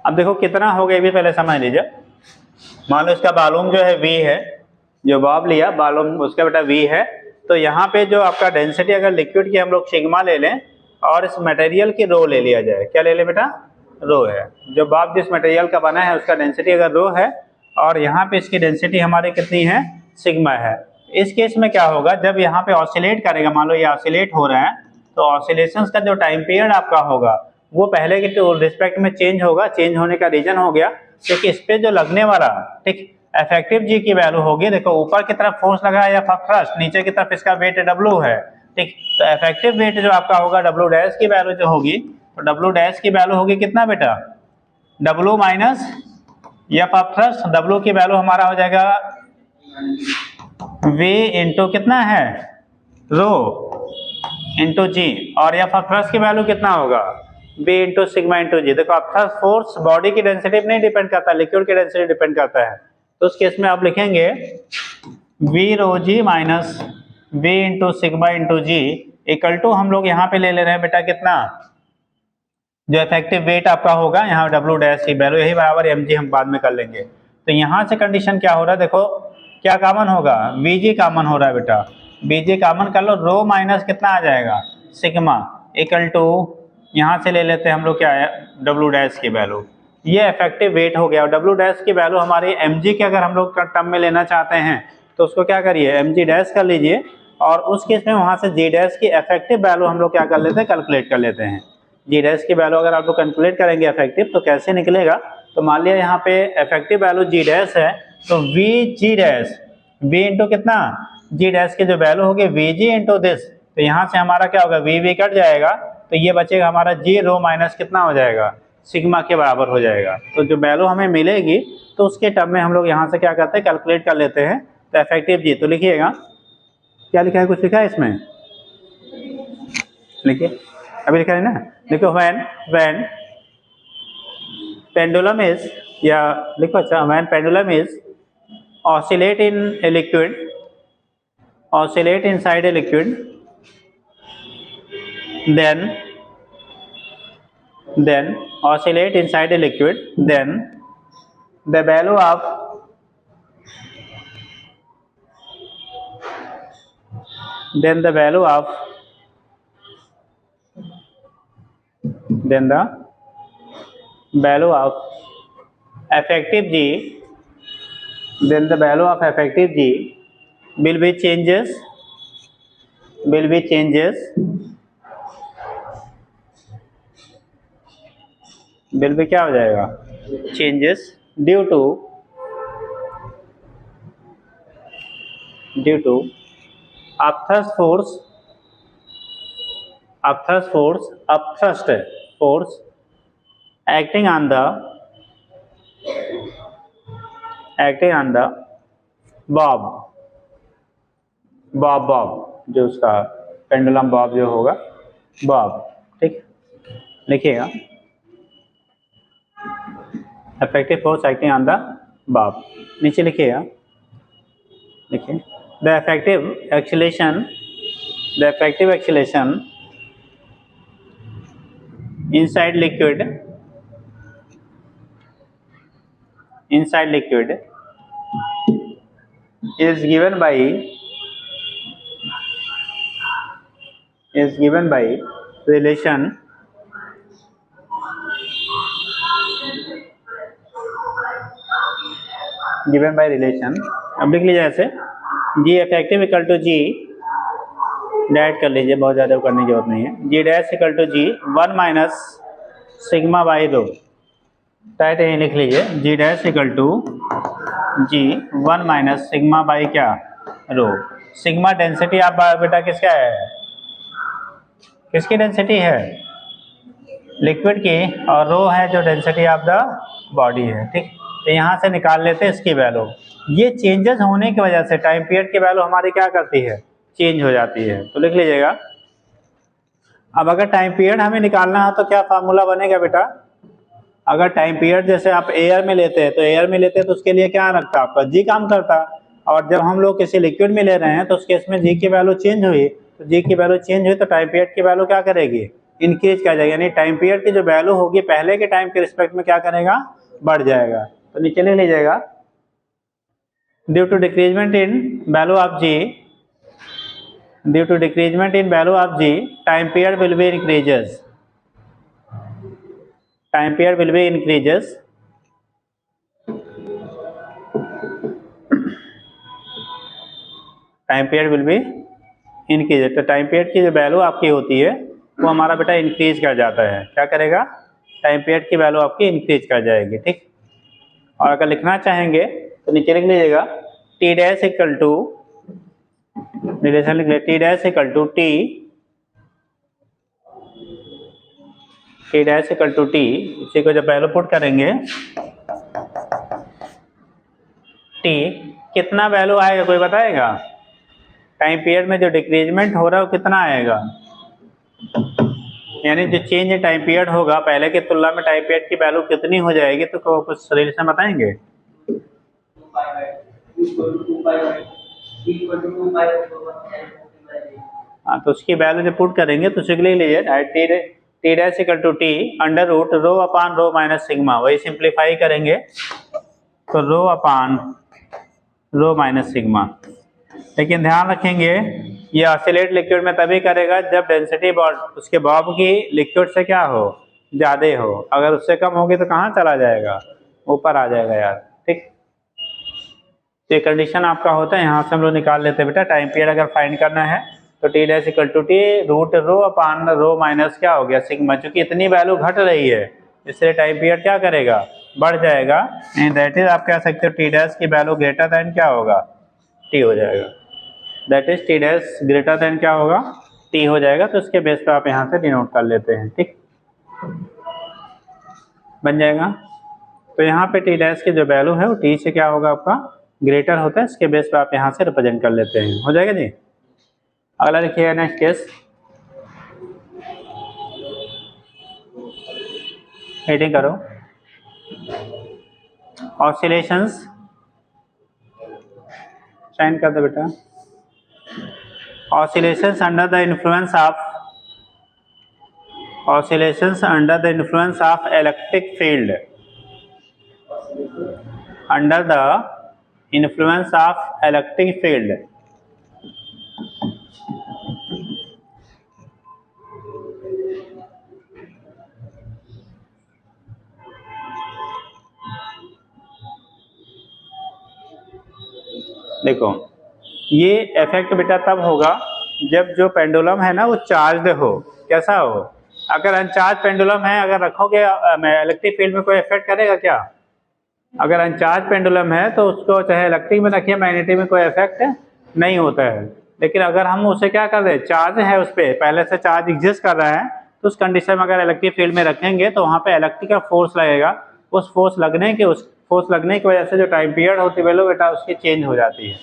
अब देखो कितना हो गया भी पहले समझ लीजिए। मान लो इसका वॉल्यूम जो है V है, जो बॉब लिया वॉल्यूम उसका बेटा V है, तो यहाँ पे जो आपका डेंसिटी अगर लिक्विड की हम लोग सिग्मा ले लें और इस मटेरियल की रो ले लिया जाए, क्या ले लें बेटा, रो है। जो बॉब जिस मटेरियल का बना है उसका डेंसिटी अगर रो है और यहाँ पे इसकी डेंसिटी हमारी कितनी है, सिग्मा है। इस केस में क्या होगा, जब यहाँ पे ऑसिलेट करेगा, मान लो ये ऑसिलेट हो रहा है, तो ऑसिलेशंस का जो टाइम पीरियड आपका होगा वो पहले के रिस्पेक्ट में चेंज होगा। चेंज होने का रीजन हो गया क्योंकि इस पे जो लगने वाला ठीक इफेक्टिव जी की वैल्यू होगी, देखो ऊपर की तरफ फोर्स लगा है या थ्रस्ट, नीचे की तरफ इसका वेट W है, ठीक। तो इफेक्टिव वेट जो आपका होगा W डैश की वैल्यू जो होगी, तो W डैश की वैल्यू होगी कितना बेटा, W minus F of thrust. W की वैल्यू हमारा हो जाएगा V इंटू कितना है, रो इंटू जी, और एफ ऑफ थ्रस्ट की वैल्यू कितना होगा, B इंटू सिग्मा इंटू जी। देखो अब थ्रस्ट फोर्स बॉडी की डेंसिटी पे नहीं डिपेंड करता, लिक्विड की डेंसिटी डिपेंड करता है। तो उस केस में आप लिखेंगे V rho g minus V into sigma into g equal to, हम लोग यहाँ पे ले रहे हैं बेटा कितना, जो इफेक्टिव वेट आपका होगा यहाँ W डैश की वैल्यू, यही बराबर mg हम बाद में कर लेंगे। तो यहाँ से कंडीशन क्या हो रहा है, देखो क्या कॉमन होगा, Vg कॉमन हो रहा है बेटा, Vg कॉमन कर लो, रो माइनस कितना आ जाएगा, सिग्मा इक्वल टू, यहाँ से ले लेते हैं हम लोग क्या है, W डैश की वैल्यू। ये इफेक्टिव वेट हो गया। और W डैश की वैल्यू हमारी mg की अगर हम लोग टर्म में लेना चाहते हैं तो उसको क्या करिए, mg डैश कर लीजिए, और उस केस में वहाँ से g डैश की इफेक्टिव वैल्यू हम लोग क्या कर लेते हैं, कैलकुलेट कर लेते हैं। जी डैश की वैल्यू अगर आप लोग कैलकुलेट करेंगे इफेक्टिव तो कैसे निकलेगा, तो मान लिया यहाँ पे इफेक्टिव वैल्यू जी डैश है, तो V g dash, V into कितना, जी डैश की जो वैल्यू होगी वी जी इंटू दिस, तो यहाँ से हमारा क्या होगा, वी कट जाएगा, तो ये बचेगा हमारा जी रो माइनस कितना हो जाएगा, सिग्मा के बराबर हो जाएगा। तो जो वैल्यू हमें मिलेगी तो उसके टर्म में हम लोग यहाँ से क्या करते हैं, कैलकुलेट कर लेते हैं। तो इफेक्टिव जी, तो लिखिएगा क्या लिखा है, कुछ लिखा है इसमें, लिखिए अभी लिखा है ना, देखो when pendulum is, या लिखो अच्छा, when pendulum is oscillate in a liquid, oscillate inside a liquid, then oscillate inside a liquid, then the value of then the value of effective G, then the value of effective G will be changes क्या हो जाएगा, changes due to upthrust force acting on the bob, जो उसका pendulum Bob जो होगा, Bob, ठीक। लिखिएगा effective force acting on the Bob, नीचे लिखिएगा, देखिए the effective acceleration inside liquid is given by relation अब लिख लीजिए ऐसे, G effective equal to G डैट कर लीजिए, बहुत ज़्यादा करने की जरूरत नहीं है, G dash equal to G 1 minus sigma by rho, टाइट यही लिख लीजिए, G dash equal to G 1 minus sigma by क्या, रो। सिग्मा डेंसिटी आप बेटा किसका है, किसकी डेंसिटी है, लिक्विड की, और रो है जो डेंसिटी ऑफ द बॉडी है, ठीक। तो यहाँ से निकाल लेते हैं इसकी वैल्यू। ये चेंजेस होने की वजह से टाइम पीरियड की वैल्यू हमारी क्या करती है, चेंज हो जाती है। तो लिख लीजिएगा अब अगर टाइम पीरियड हमें निकालना है तो क्या फार्मूला बनेगा बेटा? अगर टाइम पीरियड जैसे आप एयर में लेते हैं, तो एयर में लेते हैं तो उसके लिए क्या रखता आपका जी काम करता, और जब हम लोग किसी लिक्विड में ले रहे हैं तो उस केस में जी की वैल्यू चेंज हुई, तो जी की वैल्यू चेंज हुई तो टाइम पीरियड की वैल्यू क्या करेगी? इंक्रीज कर जाएगी, यानी टाइम पीरियड की जो वैल्यू होगी पहले के टाइम के रिस्पेक्ट में क्या करेगा? बढ़ जाएगा। तो नीचे ले लीजिएगा, due to decreasement in value of g, due to decreasement in value of g, time period will be increases, time period will be increases, time period will be increases। तो टाइम पीरियड की जो value आपकी होती है वो हमारा बेटा increase कर जाता है। क्या करेगा? टाइम पीरियड की वैल्यू आपकी इंक्रीज कर जाएगी, ठीक। और अगर लिखना चाहेंगे तो नीचे लिख लीजिएगा T dash equal to, relation लिख लीजिए T dash equal to T, T dash equal to T, इसी को जब वैल्यू पुट करेंगे टी कितना वैल्यू आएगा कोई बताएगा? टाइम पीरियड में जो डिक्रीजमेंट हो रहा है वो कितना आएगा? यानी जो चेंज इन टाइम पीरियड होगा पहले की तुलना में टाइम पीरियड की वैल्यू कितनी हो जाएगी, तो कुछ रिलेशन बताएंगे? हाँ, तो उसकी वैल्यू जब पुट करेंगे तो सीख लीजिए T dash equal to T under root rho upon rho minus sigma, वही सिंप्लीफाई करेंगे तो रो अपान रो माइनस सिग्मा। लेकिन ध्यान रखेंगे ये ऑसिलेट लिक्विड में तभी करेगा जब डेंसिटी उसके बॉब की लिक्विड से क्या हो? ज़्यादा हो। अगर उससे कम होगी तो कहाँ चला जाएगा? ऊपर आ जाएगा यार, ठीक। तो ये कंडीशन आपका होता है, यहाँ से हम लोग निकाल लेते हैं बेटा। टाइम पीरियड अगर फाइंड करना है तो T dash equal to T root rho upon rho minus क्या हो गया? सिग्मा। चूंकि इतनी वैल्यू घट रही है इसलिए टाइम पीरियड क्या करेगा? बढ़ जाएगा। एंड दैट इज आप कह सकते हो टी डैश की वैल्यू ग्रेटर देन क्या होगा? टी हो जाएगा। That is T dash greater then क्या होगा? टी हो जाएगा। तो उसके बेस पे आप यहाँ से डिनोट कर लेते हैं, ठीक, बन जाएगा। तो यहाँ पे टी डैश की जो वैल्यू है वो टी से क्या होगा आपका? ग्रेटर होता है। इसके बेस पे आप यहाँ से रिप्रेजेंट कर लेते हैं, हो जाएगा जी। अगला लिखिएगा नेक्स्ट केस, हेडिंग करो ऑसिलेशंस, साइन कर दो बेटा। Oscillations under the influence of, oscillations under the influence of electric field, under the influence of electric field. देखो ये इफेक्ट बेटा तब होगा जब जो पेंडुलम है ना वो चार्ज हो। कैसा हो? अगर अनचार्ज पेंडुलम है, अगर रखोगे इलेक्ट्रिक फील्ड में कोई इफेक्ट करेगा क्या? अगर अनचार्ज पेंडुलम है तो उसको चाहे इलेक्ट्रिक में रखिए मैग्नेटिक में कोई इफेक्ट नहीं होता है। लेकिन अगर हम उसे क्या कर रहे हैं, चार्ज है उस पर, पहले से चार्ज एग्जिस्ट कर रहा है, तो उस कंडीशन में अगर इलेक्ट्रिक फील्ड में रखेंगे तो वहाँ पे इलेक्ट्रिक का फोर्स लगेगा। उस फोर्स लगने की वजह से जो टाइम पीरियड होती है वैल्यू बेटा उसकी चेंज हो जाती है।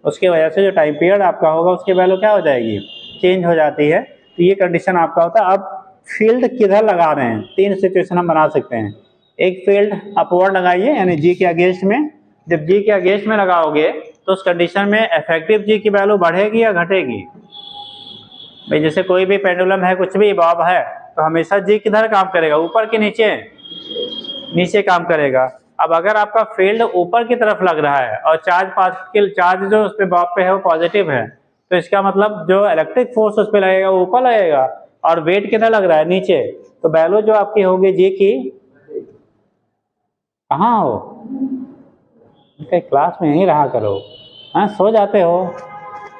उसकी वजह से जो टाइम पीरियड आपका होगा उसकी वैल्यू क्या हो जाएगी? चेंज हो जाती है। तो ये कंडीशन आपका होता है। अब फील्ड किधर लगा रहे हैं? तीन सिचुएशन हम बना सकते हैं। एक फील्ड अपवर्ड लगाइए यानी जी के अगेंस्ट में। जब जी के अगेंस्ट में लगाओगे तो उस कंडीशन में इफेक्टिव जी की वैल्यू बढ़ेगी या घटेगी? भाई जैसे कोई भी पेंडुलम है, कुछ भी बॉब है, तो हमेशा जी किधर काम करेगा? ऊपर के नीचे? नीचे काम करेगा। अब अगर आपका फील्ड ऊपर की तरफ लग रहा है और चार्ज जो उस पे बॉब पे है वो पॉजिटिव है, तो इसका मतलब जो इलेक्ट्रिक फोर्स उस पे लगेगा वो ऊपर लगेगा, और वेट किधर लग रहा है? नीचे। तो वैल्यू जो आपकी होगी जी की, कहाँ हो? क्लास में यहीं रहा करो, हाँ सो जाते हो,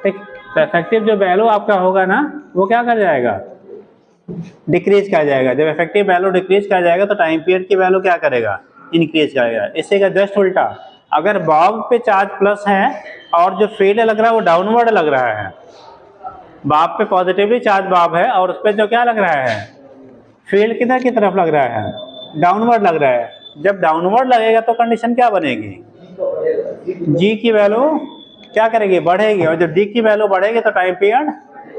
ठीक। तो इफेक्टिव जो वैल्यू आपका होगा ना वो क्या कर जाएगा? डिक्रीज कर जाएगा। जब इफेक्टिव वैल्यू डिक्रीज कर जाएगा तो टाइम पीरियड की वैल्यू क्या करेगा? इंक्रीज करेगा। इसी का जस्ट उल्टा, अगर बॉब पे चार्ज प्लस है और जो फील्ड लग रहा है वो डाउनवर्ड लग रहा है, बॉब पे पॉजिटिवली चार्ज बॉब है और उस पर जो क्या लग रहा है? फील्ड किधर की तरफ लग रहा है? डाउनवर्ड लग रहा है। जब डाउनवर्ड लगेगा तो कंडीशन क्या बनेगी? जी की वैल्यू क्या करेगी? बढ़ेगी। और जब जी की वैल्यू बढ़ेगी तो टाइम पीरियड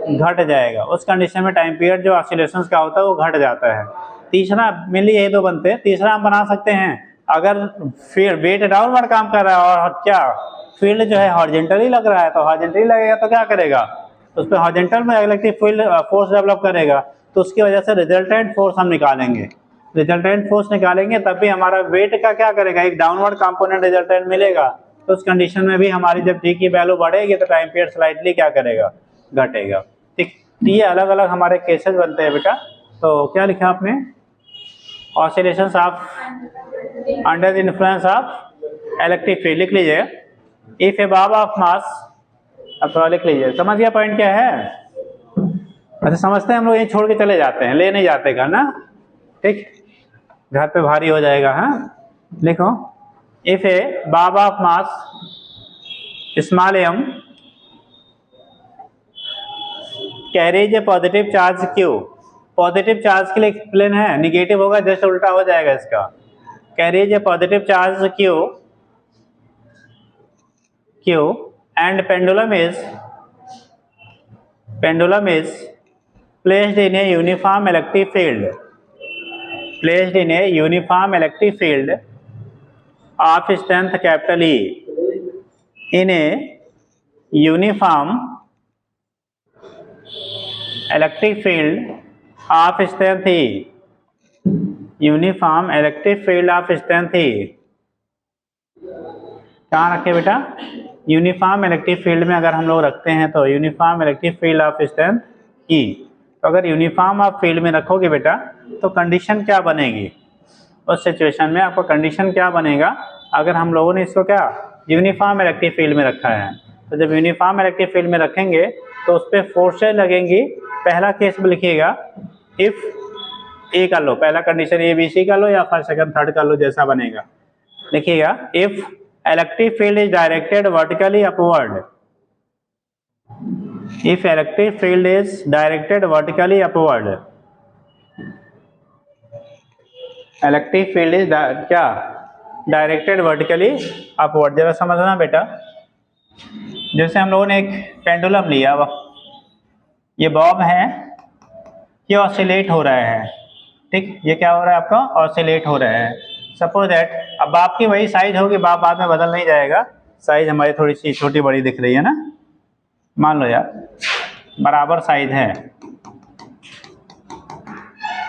घट जाएगा। उस कंडीशन में टाइम पीरियड जो ऑसिलेशंस का होता है वो घट जाता है। तीसरा मेनली यही दो बनते हैं। तीसरा हम बना सकते हैं, अगर फिर वेट डाउनवर्ड काम कर रहा है और क्या फील्ड जो है हॉरिजॉन्टली लग रहा है, तो हॉरिजॉन्टली लगेगा तो क्या करेगा, उस पर हॉरिजॉन्टल में इलेक्ट्रिक फील्ड फोर्स डेवलप करेगा, तो उसकी वजह से रिजल्टेंट फोर्स हम निकालेंगे। रिजल्टेंट फोर्स निकालेंगे तब भी हमारा वेट का क्या करेगा, एक डाउनवर्ड कंपोनेंट रिजल्टेंट मिलेगा। तो उस कंडीशन में भी हमारी जब टी की वैल्यू बढ़ेगी तो टाइम पीरियड स्लाइटली क्या करेगा, घटेगा। ठीक, ये अलग अलग हमारे केसेस बनते हैं बेटा। तो क्या लिखा आपने, oscillations of under the influence of electric field लिख लीजिए। If A Bob of mass, अब थोड़ा लिख लीजिए, समझ गया पॉइंट क्या है। अच्छा समझते हैं हम लोग, यही छोड़ के चले जाते हैं, ले नहीं जाते घर ना, ठीक, घर पे भारी हो जाएगा। हाँ लिखो, if A Bob of mass small m carries A positive charge q, positive charge के लिए एक्सप्लेन है, निगेटिव होगा जैसे उल्टा हो जाएगा इसका। Carries A positive charge q and pendulum is placed in a uniform electric field, placed in a uniform electric field of strength capital E, in a uniform electric field of strength E, uniform electric field of strength E, कहाँ रखे बेटा, uniform electric field में अगर हम लोग रखते हैं तो uniform electric field of strength E. तो अगर यूनिफॉर्म ऑफ फील्ड में रखोगे बेटा तो कंडीशन क्या बनेगी, उस सिचुएशन में आपको कंडीशन क्या बनेगा, अगर हम लोगों ने इसको क्या यूनिफॉर्म इलेक्ट्रिक फील्ड में रखा है, तो जब यूनिफॉर्म इलेक्ट्रिक फील्ड में रखेंगे तो उस पर फोर्सेज लगेंगी। पहला केस में लिखिएगा, इफ ए कर लो, पहला कंडीशन ए बी सी कर लो या फर्स्ट सेकंड थर्ड कर लो, जैसा बनेगा लिखिएगा। If electric field is directed vertically upward, if electric field is directed vertically upward, electric field is क्या directed vertically upward। जरा समझना बेटा, जैसे हम लोगों ने एक पेंडुलम लिया, ये बॉब है, ये ऑसिलेट हो रहा है, ठीक, ये क्या हो रहा है आपका, ऑसिलेट हो रहा है। सपोज दैट, अब बाप की वही साइज होगी, बाप बाद में बदल नहीं जाएगा, साइज हमारी थोड़ी सी छोटी बड़ी दिख रही है ना, मान लो यार बराबर साइज है,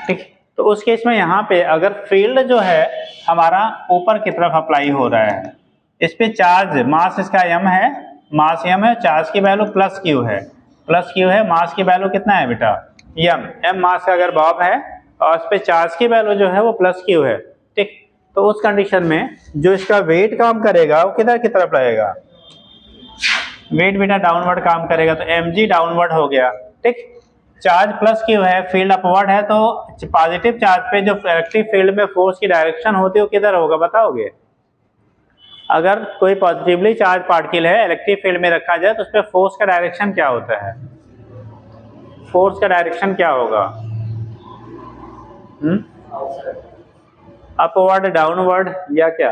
ठीक। तो उस केस में यहाँ पे अगर फील्ड जो है हमारा ऊपर की तरफ अप्लाई हो रहा है, इस पे चार्ज, मास इसका m है, मास m है, चार्ज की वैल्यू प्लस q है, प्लस q है, मास की वैल्यू कितना है बेटा m मास का अगर बॉब है और इस पे चार्ज की वैल्यू जो है वो प्लस q है, ठीक। तो उस कंडीशन में जो इसका वेट काम करेगा वो किधर की तरफ रहेगा, वेट बेटा डाउनवर्ड काम करेगा, तो mg डाउनवर्ड हो गया, ठीक। चार्ज प्लस क्यू है, फील्ड अपवर्ड है, तो पॉजिटिव चार्ज पे जो इलेक्ट्रिक फील्ड में फोर्स की डायरेक्शन होती है वो किधर होगा बताओगे। अगर कोई पॉजिटिवली चार्ज पार्टिकल है इलेक्ट्रिक फील्ड में रखा जाए तो उस पर फोर्स का डायरेक्शन क्या होता है, फोर्स का डायरेक्शन क्या होगा, अपवर्ड, डाउनवर्ड या क्या,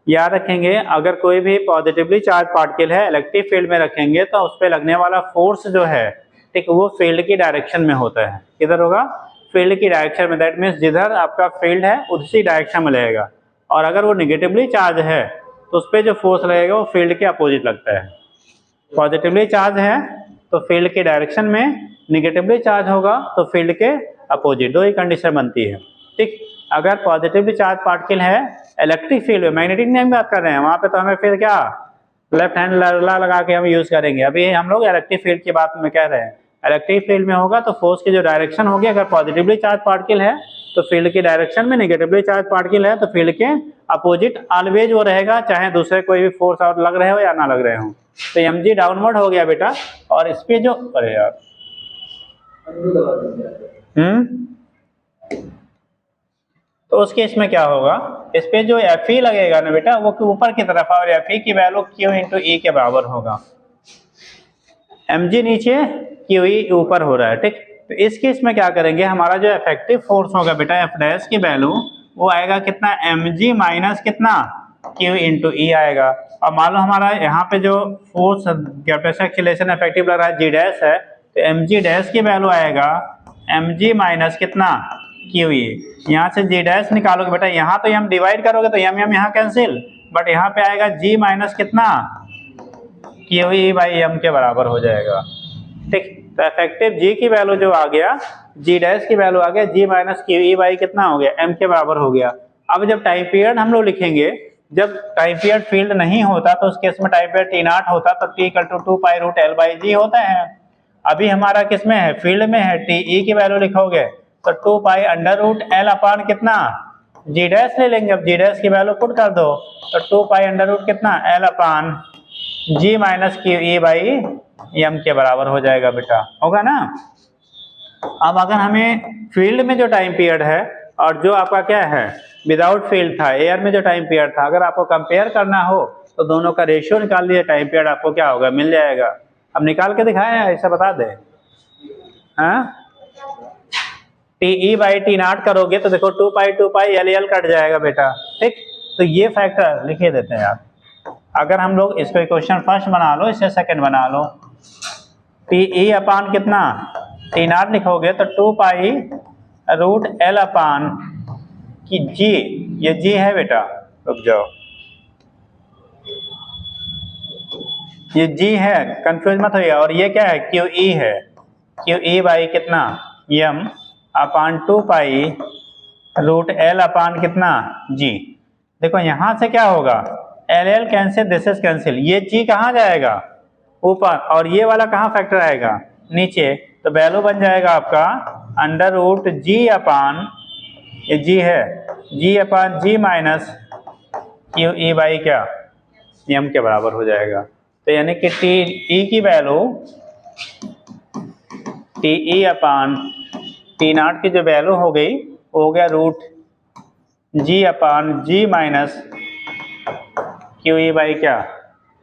याद रखेंगे अगर कोई भी पॉजिटिवली चार्ज पार्टिकल है इलेक्ट्रिक फील्ड में रखेंगे तो उस पर लगने वाला फोर्स जो है, ठीक, वो फील्ड की डायरेक्शन में होता है, किधर होगा, फील्ड की डायरेक्शन में। दैट मीन्स जिधर आपका फील्ड है उसी डायरेक्शन में लगेगा, और अगर वो निगेटिवली चार्ज है तो उस पर जो फोर्स लगेगा वो फील्ड के अपोजिट लगता है। पॉजिटिवली चार्ज है तो फील्ड के डायरेक्शन में, निगेटिवली चार्ज होगा तो फील्ड के अपोजिट, दो ही कंडीशन बनती है, ठीक। अगर पॉजिटिवली चार्ज पार्टिकल है इलेक्ट्रिक फील्ड में, मैग्नेटिक नहीं हम बात कर रहे हैं, वहां पे तो हमें फिर क्या लेफ्ट हैंड लगा के हम यूज करेंगे, अभी हम लोग इलेक्ट्रिक फील्ड की बात में कह रहे हैं। इलेक्ट्रिक फील्ड में होगा तो फोर्स की जो डायरेक्शन होगी, अगर पॉजिटिवली चार्ज पार्टिकल है तो फील्ड की डायरेक्शन में, निगेटिवली चार्ज पार्टिकल है तो फील्ड के अपोजिट ऑलवेज वो रहेगा, चाहे दूसरे कोई भी फोर्स और लग रहे हो या ना लग रहे हो। तो mg डाउनवर्ड हो गया बेटा, और इस पे जो, अरे यार तो उस केस में क्या होगा, इस पे जो Fe लगेगा ना बेटा वो ऊपर की तरफ, और Fe की वैल्यू Q इंटू E के बराबर होगा। mg नीचे QE ऊपर हो रहा है, ठीक। तो इस केस में क्या करेंगे, हमारा जो इफेक्टिव फोर्स होगा बेटा F डैश की वैल्यू वो आएगा कितना, mg माइनस कितना Q इंटू ई आएगा। और मान लो हमारा यहाँ पे जो फोर्स ग्रेविटेशनल एक्सीलरेशन इफेक्टिव लग रहा है जी डैश है, तो एम जी डैश की वैल्यू आएगा एम जी माइनस कितना क्यू ई। यहाँ से जी डैश निकालोगे बेटा, यहाँ तो एम डिवाइड करोगे तो एम एम यहाँ कैंसिल, बट यहाँ पे आएगा जी माइनस कितना क्यू ई बाई एम के बराबर हो जाएगा। ठीक, तो इफेक्टिव जी की वैल्यू जो आ गया, जी डैश की वैल्यू आ गया जी माइनस क्यू ई बाई कितना हो गया एम के बराबर हो गया। अब जब टाइम पीरियड हम लोग लिखेंगे, जब टाइम पीरियड फील्ड नहीं होता तो उस केस में टाइम पीरियड टी नॉट होता तो T equal to 2 pi root L by G होता है। अभी हमारा किस में है, फील्ड में है, टी ई की वैल्यू लिखोगे तो 2 pi under root L upon कितना जी डैश ले लेंगे। अब जी डैश की वैल्यू पुट कर दो तो 2 पाई अंडर रूट कितना L upon g minus q E by m के बराबर हो जाएगा बेटा, होगा ना। अब अगर हमें फील्ड में जो टाइम पीरियड है और जो आपका क्या है विदाउट फील्ड था, एयर में जो टाइम पीरियड था, अगर आपको कंपेयर करना हो तो दोनों का रेशियो निकाल लीजिए, टाइम पीरियड आपको क्या होगा मिल जाएगा। अब निकाल के दिखाएं, ऐसा बता दे। हाँ, T E by T not करोगे तो देखो 2 पाई एल एल कट जाएगा बेटा। ठीक, तो ये फैक्टर लिखे देते हैं आप। अगर हम लोग इसको इक्वेशन फर्स्ट बना लो, इसे सेकंड बना लो, टी ई अपान कितना टी नॉट लिखोगे तो 2 पाई रूट एल अपान की जी, ये जी है बेटा, रुक जाओ, ये जी है, कंफ्यूज मत होइए। और ये क्या है, क्यू ई है, क्यू ई बाई कितना एम अपान 2 पाई रूट एल अपान कितना जी। देखो यहाँ से क्या होगा, L L cancel, this is cancel, ये जी कहाँ जाएगा ऊपर, और ये वाला कहाँ फैक्टर आएगा नीचे, तो वैल्यू बन जाएगा आपका अंडर रूट जी अपान, ये जी है, जी upon g minus q E by क्या एम के बराबर हो जाएगा। तो यानी कि टी ई की value, T E upon T not की जो वैल्यू हो गई वो हो गया root ji upon g minus q E by क्या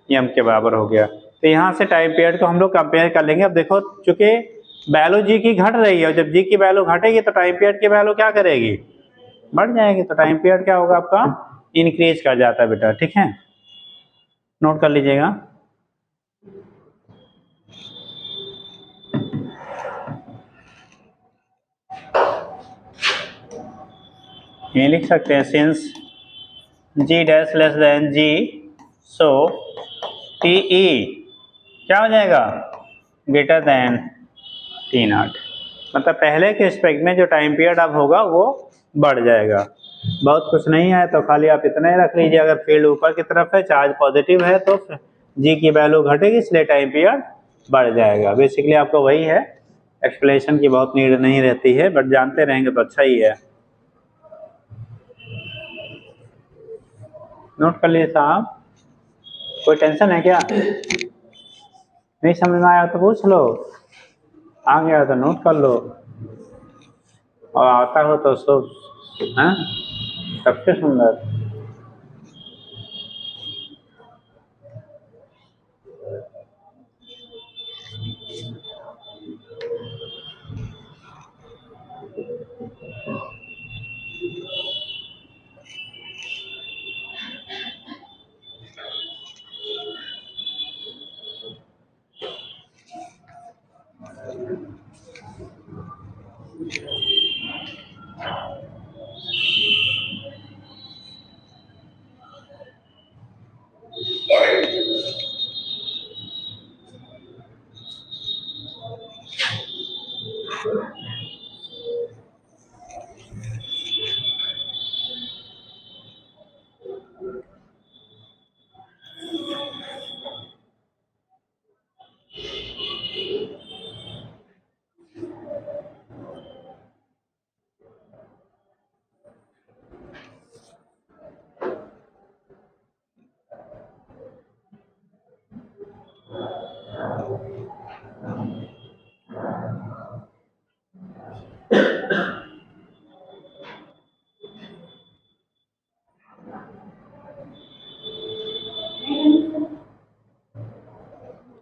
एम के बराबर हो गया। तो यहाँ से टाइम पीरियड को हम लोग कंपेयर कर लेंगे। अब देखो चूंकि वैल्यू जी की घट रही है, और जब जी की वैल्यू घटेगी तो टाइम पीरियड की वैल्यू क्या करेगी, बढ़ जाएगी, तो टाइम पीरियड क्या होगा आपका इंक्रीज कर जाता है बेटा। ठीक है, नोट कर लीजिएगा। ये लिख सकते हैं since G dash less then G, so T E क्या हो जाएगा ग्रेटर देन टी नॉट, मतलब पहले के स्पेक्ट में जो टाइम पीरियड अब होगा वो बढ़ जाएगा। बहुत कुछ नहीं है तो खाली आप इतना ही रख लीजिए, अगर फील्ड ऊपर की तरफ है, चार्ज पॉजिटिव है, तो जी की वैल्यू घटेगी, इसलिए टाइम पीरियड बढ़ जाएगा। बेसिकली आपको वही है, एक्सप्लेनेशन की बहुत नीड नहीं रहती है, बट जानते रहेंगे तो अच्छा ही है। नोट कर लिए साहब, कोई टेंशन है क्या, नहीं समझ में आया तो पूछ लो, आ गया तो नोट कर लो, और आता हो तो सब, हाँ सबसे सुंदर।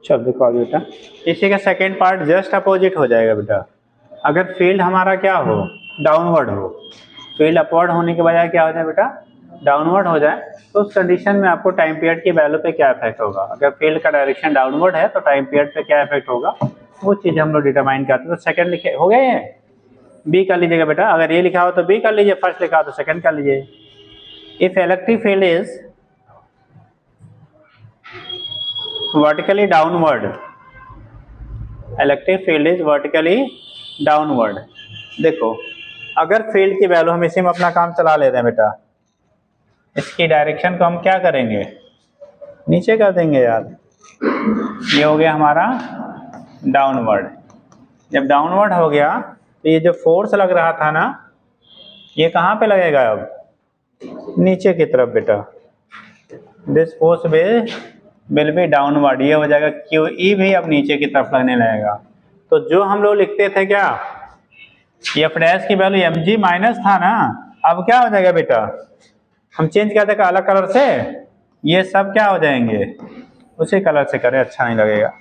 चल देखो बेटा, इसी का सेकेंड पार्ट जस्ट अपोजिट हो जाएगा बेटा। अगर फील्ड हमारा क्या हो डाउनवर्ड हो, फील्ड अपवर्ड होने के बजाय क्या हो जाए बेटा डाउनवर्ड हो जाए तो उस कंडीशन में आपको टाइम पीरियड की वैल्यू पे क्या इफेक्ट होगा। अगर फील्ड का डायरेक्शन डाउनवर्ड है तो टाइम पीरियड पे क्या इफेक्ट होगा, वो चीज़ हम लोग डिटरमाइन करते हैं। तो सेकंड लिखे हो गए, ये बी कर लीजिएगा बेटा, अगर ए लिखा हो तो बी कर लीजिए, फर्स्ट लिखा हो तो सेकंड कर लीजिए। If electric field is vertically downward, electric field is vertically downward. देखो अगर फील्ड की वैल्यू, हम इसी में अपना काम चला लेते हैं बेटा, इसकी डायरेक्शन को हम क्या करेंगे, नीचे कर देंगे यार। ये हो गया हमारा डाउनवर्ड। जब डाउनवर्ड हो गया तो ये जो फोर्स लग रहा था ना, ये कहाँ पे लगेगा अब, नीचे की तरफ बेटा। This force will be downward, ये हो जाएगा क्यू ई भी अब नीचे की तरफ लगने लगेगा। तो जो हम लोग लिखते थे क्या, एफ डैश की वैल्यू एम जी माइनस था ना, अब क्या हो जाएगा बेटा, हम चेंज कर देगा अलग कलर से, ये सब क्या हो जाएंगे, उसी कलर से करें, अच्छा नहीं लगेगा।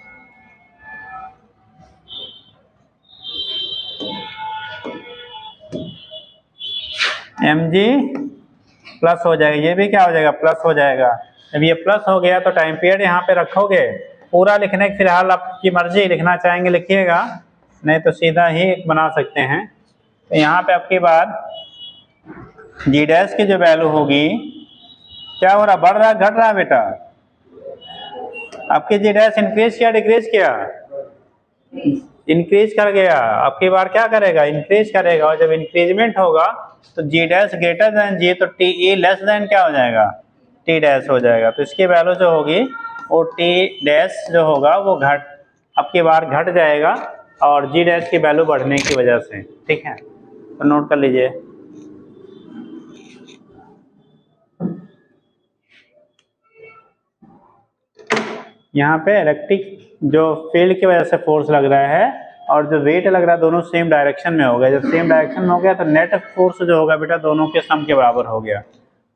एम जी प्लस हो जाएगा, ये भी क्या हो जाएगा, प्लस हो जाएगा। जब ये प्लस हो गया तो टाइम पीरियड यहाँ पे रखोगे, पूरा लिखने की फिलहाल आपकी मर्जी, लिखना चाहेंगे लिखिएगा, नहीं तो सीधा ही बना सकते हैं। तो यहाँ पे आपकी बात जी डैश की जो वैल्यू होगी, क्या हो रहा, बढ़ रहा घट रहा बेटा, आपकी जी डैश इंक्रीज किया डिक्रीज किया, इंक्रीज कर गया। आपकी बार क्या करेगा, इंक्रीज करेगा, और जब इंक्रीजमेंट होगा तो जी डैश ग्रेटर देन जी, तो टी ई लेस देन क्या हो जाएगा, टी डैश हो जाएगा। तो इसकी वैल्यू जो होगी वो टी डैश जो होगा वो घट, आपकी बार घट जाएगा, और जी डैश की वैल्यू बढ़ने की वजह से, ठीक है। तो नोट कर लीजिए। यहाँ पे इलेक्ट्रिक जो फील्ड की वजह से फोर्स लग रहा है और जो वेट लग रहा है, दोनों सेम डायरेक्शन में हो गया। जब सेम डायरेक्शन में हो गया तो नेट फोर्स जो होगा बेटा दोनों के सम के बराबर हो गया,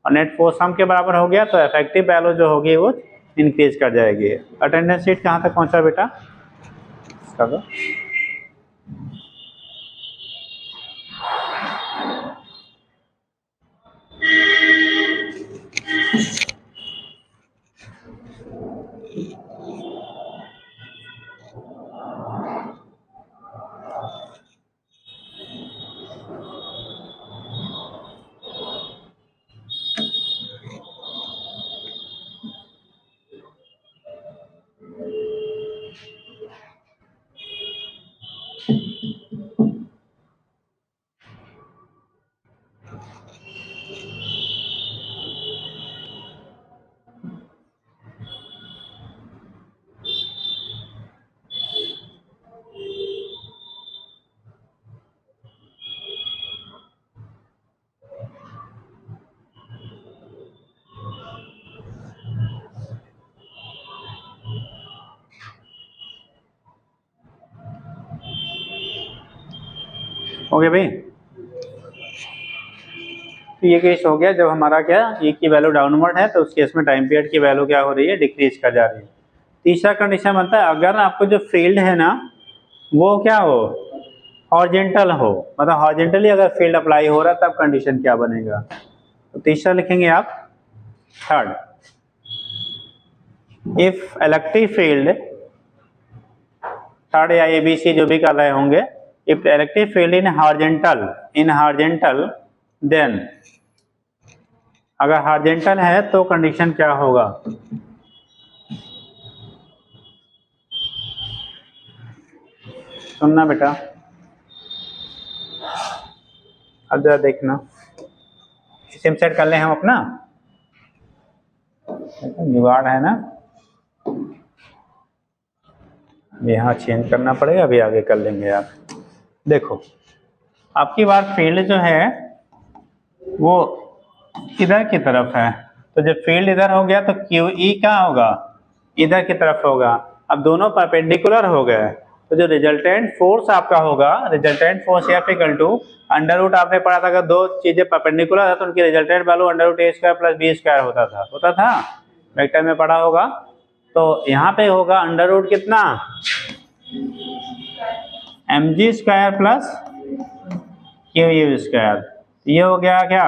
और नेट फोर्स सम के बराबर हो गया तो इफेक्टिव वैल्यू जो होगी वो इंक्रीज कर जाएगी। अटेंडेंस शीट कहाँ तक पहुँचा बेटा, इसका दो। हो गया भाई। तो ये केस हो गया जब हमारा क्या, ए की वैल्यू डाउनवर्ड है तो उस केस में टाइम पीरियड की वैल्यू क्या हो रही है, डिक्रीज कर जा रही है। तीसरा कंडीशन बनता है अगर आपको जो फील्ड है ना वो क्या हो, हॉरिजॉन्टल हो, मतलब हॉरिजॉन्टली अगर फील्ड अप्लाई हो रहा है तब कंडीशन क्या बनेगा। तो तीसरा लिखेंगे आप, third, if electric field, third या एबीसी जो भी कर रहे होंगे, if electric field in horizontal then, अगर हॉरिजॉन्टल है तो कंडीशन क्या होगा, सुनना बेटा, अब जरा देखना, सिम सेट कर ले हम अपना, जुगाड़ है ना, यहाँ चेंज करना पड़ेगा, अभी आगे कर लेंगे आप। देखो आपकी बार फील्ड जो है वो इधर की तरफ है, तो जब फील्ड इधर हो गया तो क्यू ई क्या होगा, इधर की तरफ होगा। अब दोनों परपेंडिकुलर हो गए तो जो रिजल्टेंट फोर्स आपका होगा, resultant force F equal to under root, आपने पढ़ा था अगर दो चीजें परपेंडिकुलर है तो उनकी रिजल्टेंट वैल्यू अंडर रूट ए स्क्वायर प्लस बी स्क्वायर होता था वेक्टर में पढ़ा होगा। तो यहाँ पे होगा अंडर रूट कितना, m g square plus q u square, ये हो गया क्या,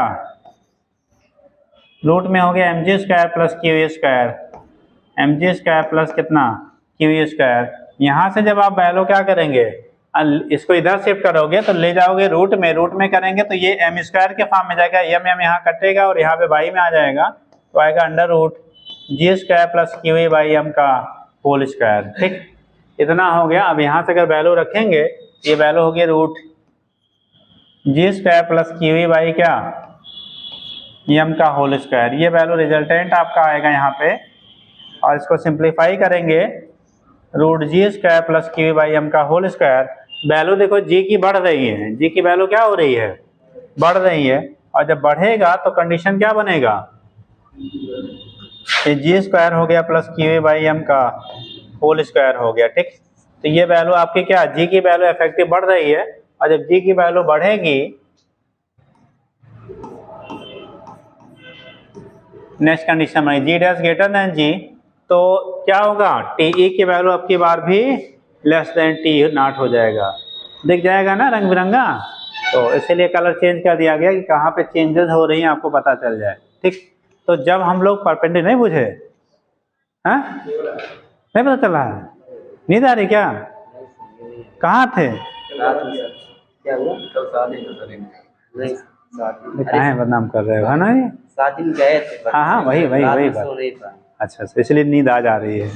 रूट में हो गया mg² plus QE², mg² plus कितना QE²। यहाँ से जब आप वैल्यू क्या करेंगे, इसको इधर शिफ्ट करोगे तो ले जाओगे रूट में करेंगे तो ये m² के फॉर्म में जाएगा, m यहाँ कटेगा और यहाँ पे बाई में आ जाएगा, तो आएगा under root g² plus QE by m का होल स्क्वायर। ठीक, इतना हो गया। अब यहाँ से अगर वैल्यू रखेंगे, ये वैल्यू हो गया root g² plus QE by क्या m का होल स्क्वायर। ये वैल्यू रिजल्टेंट आपका आएगा यहाँ पे, और इसको सिंप्लीफाई करेंगे root g² plus QE by m का होल स्क्वायर। वैल्यू देखो g की बढ़ रही है, g की वैल्यू क्या हो रही है, बढ़ रही है, और जब बढ़ेगा तो कंडीशन क्या बनेगा, ये g² हो गया प्लस QE बाई m का होल स्क्वायर हो गया। ठीक, तो ये वैल्यू आपकी क्या, g की वैल्यू इफेक्टिव बढ़ रही है, और जब g की वैल्यू बढ़ेगी, नेक्स्ट कंडीशन बनेगी g dash greater then g, तो क्या होगा, TE की वैल्यू आपकी बार भी लेस देन T नॉट हो जाएगा, दिख जाएगा ना रंग बिरंगा। तो इसीलिए कलर चेंज कर दिया गया कि कहाँ पे चेंजेस हो रही हैं आपको पता चल जाए। ठीक, तो जब हम लोग परपेंडिकुलर नहीं बुझे, हाँ नहीं पता चला, नींद आ रही क्या, कहाँ थे, कहाँ बदनाम कर रहे हो, है ना ये साथ में गए थे, हाँ हाँ वही बात। अच्छा, इसलिए नींद आ जा रही है,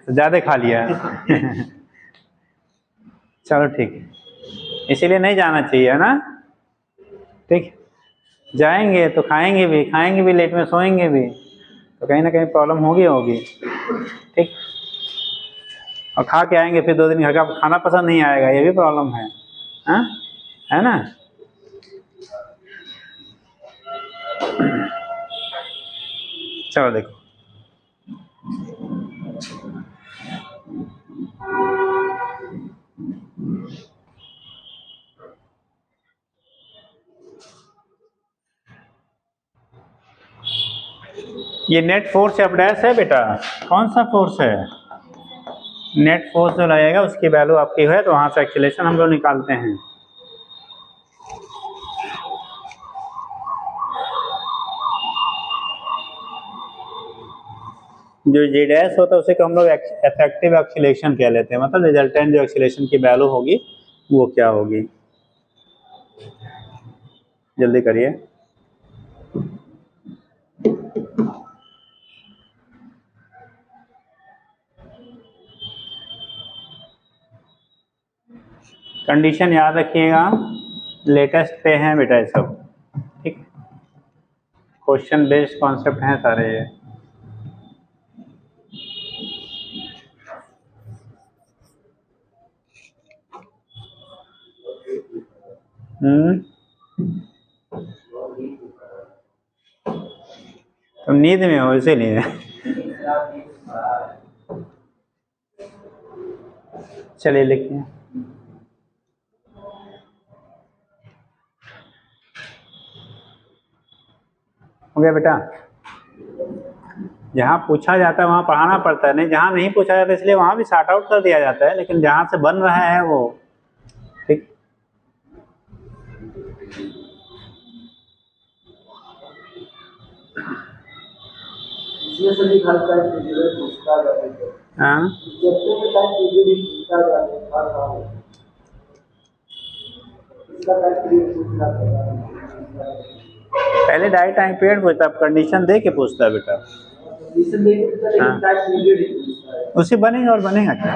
ज़्यादा खा लिया चलो ठीक है, इसीलिए नहीं जाना चाहिए, है ना। ठीक, जाएंगे तो खाएंगे भी लेट में, सोएंगे भी, तो कहीं ना कहीं प्रॉब्लम होगी। ठीक, और खा के आएंगे फिर 2 दिन घर का खाना पसंद नहीं आएगा, ये भी प्रॉब्लम है, हाँ है ना। चलो देखो, ये नेट फोर्स एफ डैश है बेटा, कौन सा फोर्स है, नेट फोर्स जो लगेगा उसकी वैल्यू आपकी है, तो वहाँ से एक्सीलरेशन हम लोग निकालते हैं। जो जी डैश होता है उसे हम लोग इफेक्टिव एक्सीलरेशन कह लेते हैं, मतलब रिजल्टेंट जो एक्सीलरेशन की वैल्यू होगी वो क्या होगी। जल्दी करिए, कंडीशन याद रखिएगा, लेटेस्ट पे हैं बेटा ये सब। ठीक, क्वेश्चन बेस्ड कॉन्सेप्ट हैं सारे ये। तुम नींद में हो इसीलिए चलिए लिखिए, हो गया बेटा। जहाँ पूछा जाता है वहाँ पढ़ाना पड़ता है, नहीं जहाँ नहीं पूछा जाता इसलिए वहाँ भी शॉर्ट आउट कर दिया जाता है, लेकिन जहाँ से बन रहा है वो। ठीक, हाँ पहले डाइट टाइम पीरियड पूछता, कंडीशन दे के पूछता बेटा, हाँ उसी बनेगा और बनेगा क्या,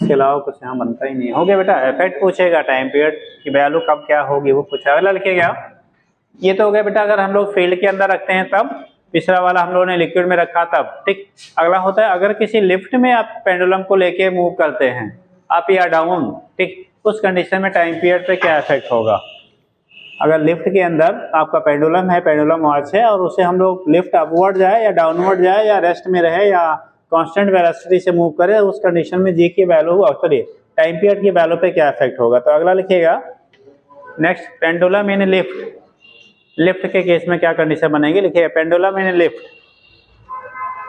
इसके अलावा कुछ यहाँ बनता ही नहीं। हो गया बेटा, इफेक्ट पूछेगा टाइम पीरियड की वैल्यू कब क्या होगी वो पूछा, अगला लिखिएगा। ये तो हो गया बेटा अगर हम लोग फील्ड के अंदर रखते हैं तब, पिछला वाला हम लोगों ने लिक्विड में रखा तब। ठीक, अगला होता है अगर किसी लिफ्ट में आप पेंडुलम को लेके मूव करते हैं अप या डाउन, ठीक, उस कंडीशन में टाइम पीरियड पे क्या इफेक्ट होगा। अगर लिफ्ट के अंदर आपका पेंडुलम है, पेंडुलम वॉच है, और उसे हम लोग लिफ्ट अपवर्ड जाए या डाउनवर्ड जाए या रेस्ट में रहे या कांस्टेंट वेलोसिटी से मूव करे, उस कंडीशन में जी की वैल्यू सॉरी टाइम पीरियड की वैल्यू पे क्या इफेक्ट होगा। तो अगला लिखिएगा next, pendulum in lift, lift के केस में क्या कंडीशन बनेगी, लिखिए pendulum in lift,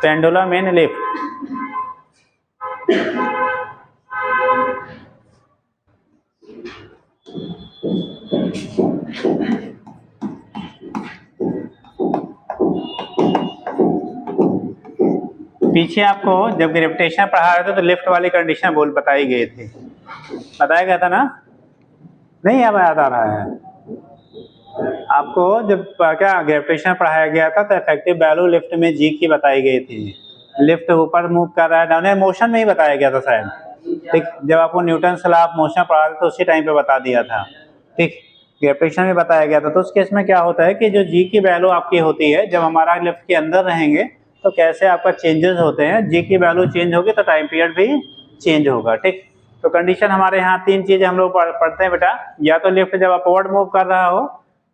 pendulum in lift पीछे आपको जब ग्रेविटेशन पढ़ा रहे थे तो लिफ्ट वाली कंडीशन बताई गई थी, बताया गया था ना? नहीं अब याद आ रहा है आपको? जब क्या ग्रेविटेशन पढ़ाया गया था तो इफेक्टिव वैल्यू लिफ्ट में जी की बताई गई थी। लिफ्ट ऊपर मूव कर रहा है, डाउन मोशन में ही बताया गया था शायद, ठीक? जब आपको न्यूटन से लॉ ऑफ मोशन पढ़ा था तो उसी टाइम पे बता दिया था, ठीक? ग्रेविटेशन में बताया गया था। तो उस केस में क्या होता है कि जो जी की वैल्यू आपकी होती है, जब हमारा लिफ्ट के अंदर रहेंगे तो कैसे आपका चेंजेस होते हैं, जी की वैल्यू चेंज होगी तो टाइम पीरियड भी चेंज होगा, ठीक? तो कंडीशन हमारे यहाँ तीन चीजें हम लोग पढ़ते हैं बेटा, या तो लिफ्ट जब अपवर्ड मूव कर रहा हो,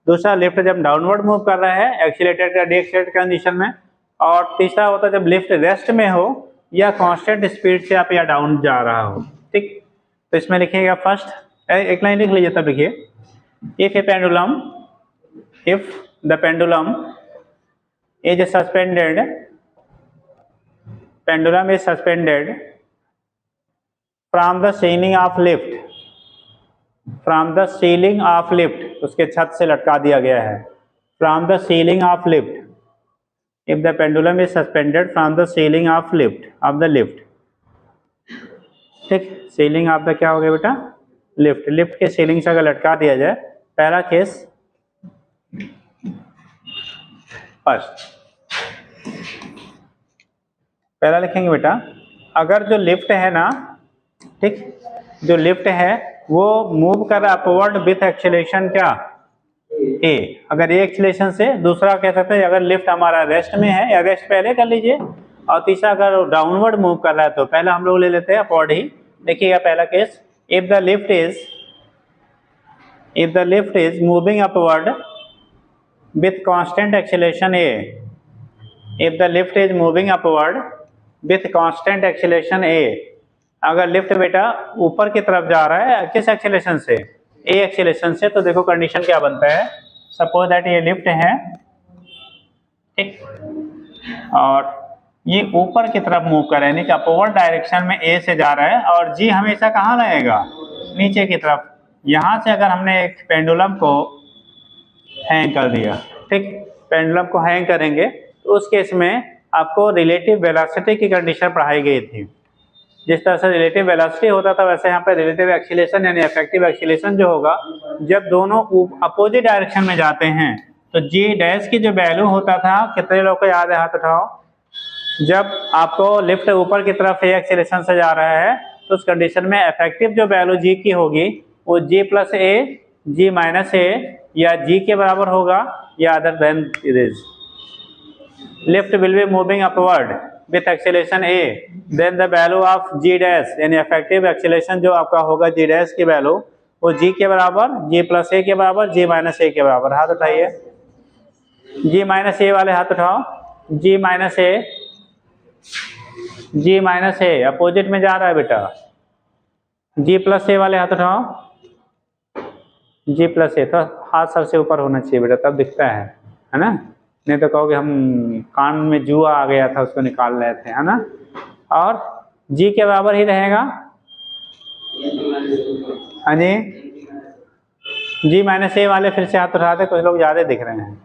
दूसरा लिफ्ट जब डाउनवर्ड मूव कर रहा है एक्सीलरेटेड या डीएक्सीलरेटेड कंडीशन में, और तीसरा होता है जब लिफ्ट रेस्ट में हो या कांस्टेंट स्पीड से आप या डाउन जा रहा हो, ठीक? तो इसमें लिखिएगा फर्स्ट एक लाइन लिख लीजिए, तब लिखिए if the pendulum is suspended from the ceiling of lift, उसके छत से लटका दिया गया है, from the ceiling of lift, if the pendulum is suspended from the ceiling of the lift, ठीक? सीलिंग ऑफ द क्या हो गया बेटा? लिफ्ट के सीलिंग से अगर लटका दिया जाए, पहला केस फर्स्ट, पहला लिखेंगे बेटा, अगर जो लिफ्ट है ना, ठीक, जो लिफ्ट है वो मूव कर रहा है अपवर्ड विथ एक्सीलरेशन क्या? ए। अगर ए एक्सीलरेशन से, दूसरा कह सकते हैं अगर लिफ्ट हमारा रेस्ट में है, या रेस्ट पहले कर लीजिए, और तीसरा अगर डाउनवर्ड मूव कर रहा है तो पहला हम लोग ले लेते हैं अपवर्ड ही। देखिएगा पहला case, if the lift is moving upward with constant acceleration A, if the lift is moving upward with constant acceleration A, अगर लिफ्ट बेटा ऊपर की तरफ जा रहा है किस एक्सीलरेशन से? A एक्सीलरेशन से। तो देखो कंडीशन क्या बनता है, सपोज दैट ये लिफ्ट है, ठीक, और ये ऊपर की तरफ मूव कर रहा है, यानी कि अपवर्ड डायरेक्शन में A से जा रहा है, और G हमेशा कहाँ रहेगा? नीचे की तरफ। यहाँ से अगर हमने एक पेंडुलम को हैंग कर दिया, ठीक, पेंडुलम को हैंग करेंगे तो उस केस में आपको रिलेटिव वेलोसिटी की कंडीशन पढ़ाई गई थी। जिस तरह से रिलेटिव वेलोसिटी होता था वैसे यहाँ पे रिलेटिव एक्सीलरेशन यानी इफेक्टिव एक्सीलरेशन जो होगा, जब दोनों अपोजिट डायरेक्शन में जाते हैं तो जी डैश की जो वैल्यू होता था, कितने लोग को याद है, हाथ उठाओ? जब आपको लिफ्ट ऊपर की तरफ ए एक्सीलरेशन से जा रहा है तो उस कंडीशन में इफेक्टिव जो वैल्यू जी की होगी वो जी प्लस ए, जी माइनस ए, या जी के बराबर होगा, या other than it is. Lift will be moving upward with acceleration a, then the value of g dash यानी इफेक्टिव एक्सीलरेशन जो आपका होगा जी डैश की वैल्यू वो जी के बराबर, जी प्लस ए के बराबर, जी माइनस ए के बराबर। हाथ उठाइए, जी माइनस ए वाले हाथ उठाओ। जी माइनस ए अपोजिट में जा रहा है बेटा। जी प्लस ए वाले हाथ उठाओ। जी प्लस ए, तो हाथ सर से ऊपर होना चाहिए बेटा, तब दिखता है ना? नहीं तो कहोगे हम कान में जुआ आ गया था उसको निकाल रहे थे, है ना? और जी के बराबर ही रहेगा, हाँ जी। जी माइनस ए वाले फिर से हाथ उठाते, कुछ लोग ज़्यादा दिख रहे हैं।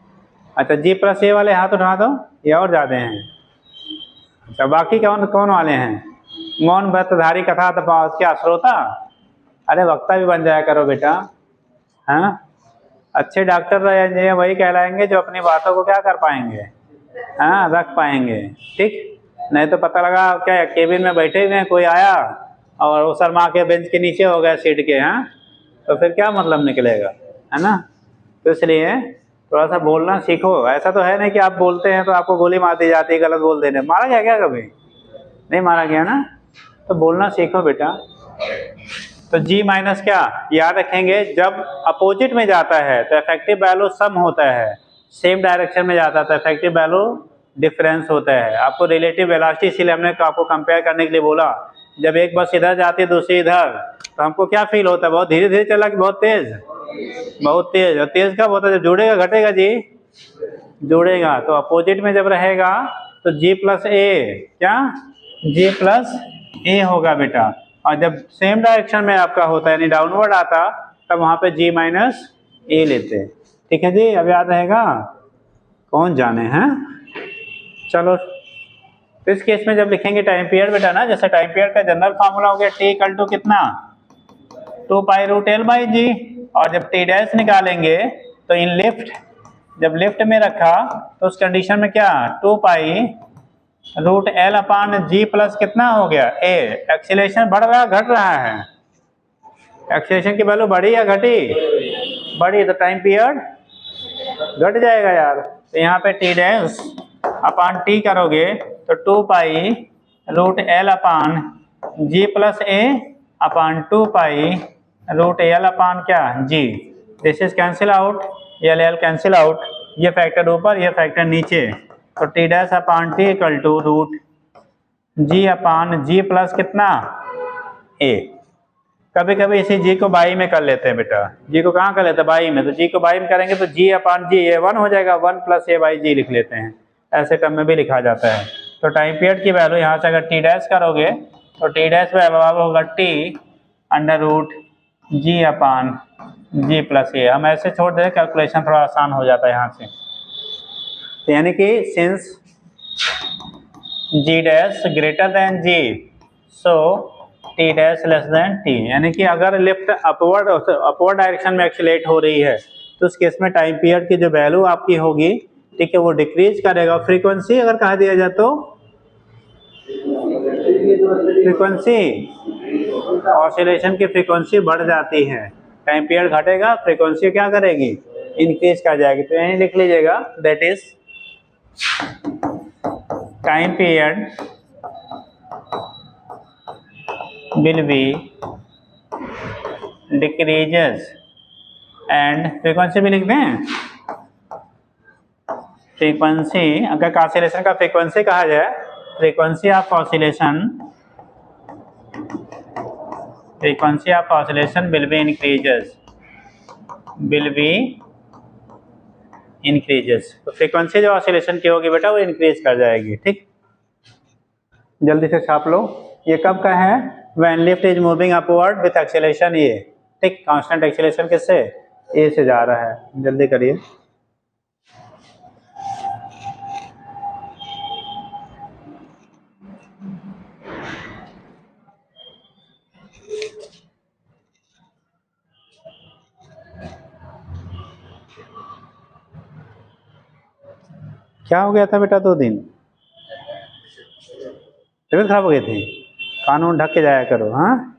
अच्छा, जी प्लस ए वाले हाथ उठा दो, ये और ज़्यादा हैं। अच्छा, बाकी कौन वाले हैं? मौन व्रतधारी कथा तो क्या श्रोता? अरे वक्ता भी बन जाया करो बेटा, हाँ? अच्छे डॉक्टर रहे इंजीनियर वही कहलाएंगे जो अपनी बातों को क्या कर पाएंगे, हाँ, रख पाएंगे, ठीक? नहीं तो पता लगा क्या केबिन में बैठे हुए हैं, कोई आया और वो शर्मा के बेंच के नीचे हो गया सीट के, हाँ, तो फिर क्या मतलब निकलेगा, है ना? तो इसलिए थोड़ा सा बोलना सीखो। ऐसा तो है नहीं कि आप बोलते हैं तो आपको गोली मार दी जाती है गलत बोल देने। मारा गया क्या कभी? नहीं मारा गया ना? तो बोलना सीखो बेटा। तो जी माइनस क्या याद रखेंगे, जब अपोजिट में जाता है तो इफेक्टिव वैल्यू सम होता है, सेम डायरेक्शन में जाता है तो इफेक्टिव वैल्यू डिफरेंस होता है। आपको रिलेटिव वेलोसिटी इसीलिए हमने आपको कंपेयर करने के लिए बोला। जब एक बस इधर जाती है दूसरी इधर तो हमको क्या फील होता है, बहुत धीरे धीरे चला कि बहुत तेज? बहुत तेज। और तेज कब होता है? जब जुड़ेगा घटेगा जी? जुड़ेगा। तो अपोजिट में जब रहेगा तो जी प्लस ए, क्या जी प्लस ए होगा बेटा। और जब सेम डायरेक्शन में आपका होता है यानी डाउनवर्ड आता तब वहाँ पे जी माइनस ए लेते। ठीक है जी, अब याद रहेगा? कौन जाने हैं? चलो तो इस केस में जब लिखेंगे टाइम पीरियड बेटा ना, जैसे टाइम पीरियड का जनरल फार्मूला हो गया टी इक्वल टू कितना 2 पाई रूट एल बाई जी, और जब टी डैश निकालेंगे तो इन लिफ्ट जब लिफ्ट में रखा तो उस कंडीशन में क्या 2 pi root L upon G plus कितना हो गया ए। एक्सीलरेशन बढ़ रहा घट रहा है, एक्सीलरेशन की वैल्यू बढ़ी या घटी, बढ़ी, तो टाइम पीरियड घट जाएगा यार। तो यहाँ पे टी डैश अपान टी करोगे तो 2 pi root L upon G plus A upon 2 pi root L upon क्या G. This is cancel out, L L cancel out, ये फैक्टर ऊपर ये फैक्टर नीचे, तो T dash upon T equal to root ji upon G plus कितना A. कभी कभी इसी जी को बाई में कर लेते हैं बेटा, जी को कहाँ कर लेते हैं बाई में, तो जी को बाई में करेंगे तो जी अपान जी ये 1 हो जाएगा, 1 प्लस ए बाई जी लिख लेते हैं, ऐसे टर्म में भी लिखा जाता है। तो टाइम पीरियड की वैल्यू यहाँ से अगर टी डैश करोगे तो टी डैश वैल्यू होगा टी अंडर रूट जी अपान जी प्लस ए। हम ऐसे छोड़ दें, कैलकुलेशन थोड़ा आसान हो जाता है यहाँ से। तो यानी कि since G dash greater than G so T dash less than T, यानी कि अगर लिफ्ट अपवर्ड डायरेक्शन में एक्सीलरेट हो रही है तो उस केस में टाइम पीरियड की जो वैल्यू आपकी होगी, ठीक है, वो डिक्रीज करेगा। फ्रीक्वेंसी अगर कहा दिया जाए तो फ्रीक्वेंसी ऑसिलेशन की फ्रीक्वेंसी बढ़ जाती है, टाइम पीरियड घटेगा, फ्रीक्वेंसी क्या करेगी इंक्रीज कर जाएगी। तो यही लिख लीजिएगा that is time period will be decreases and frequency भी लिख दें। फ्रीक्वेंसी अगर ऑसिलेशन का फ्रीक्वेंसी कहा जाए, frequency of oscillation will be increases, तो फ्रीक्वेंसी जो ऑसिलेशन की होगी बेटा वो इंक्रीज कर जाएगी। ठीक, जल्दी से छाप लो, ये कब का है, when lift is moving upward with acceleration a, ठीक, कांस्टेंट एक्सीलरेशन किससे ए से जा रहा है, जल्दी करिए। क्या हो गया था बेटा 2 दिन तबीयत खराब हो गई थी, कानून ढक के जाया करो। हाँ,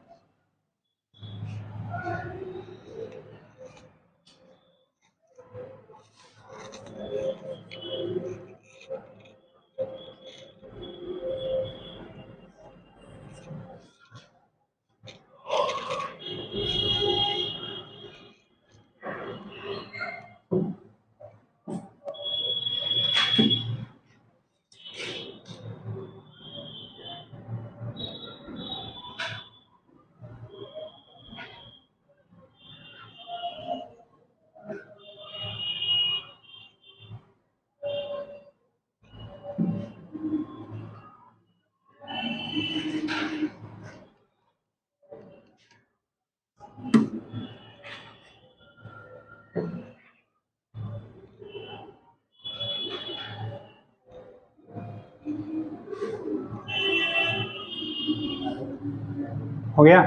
हो गया,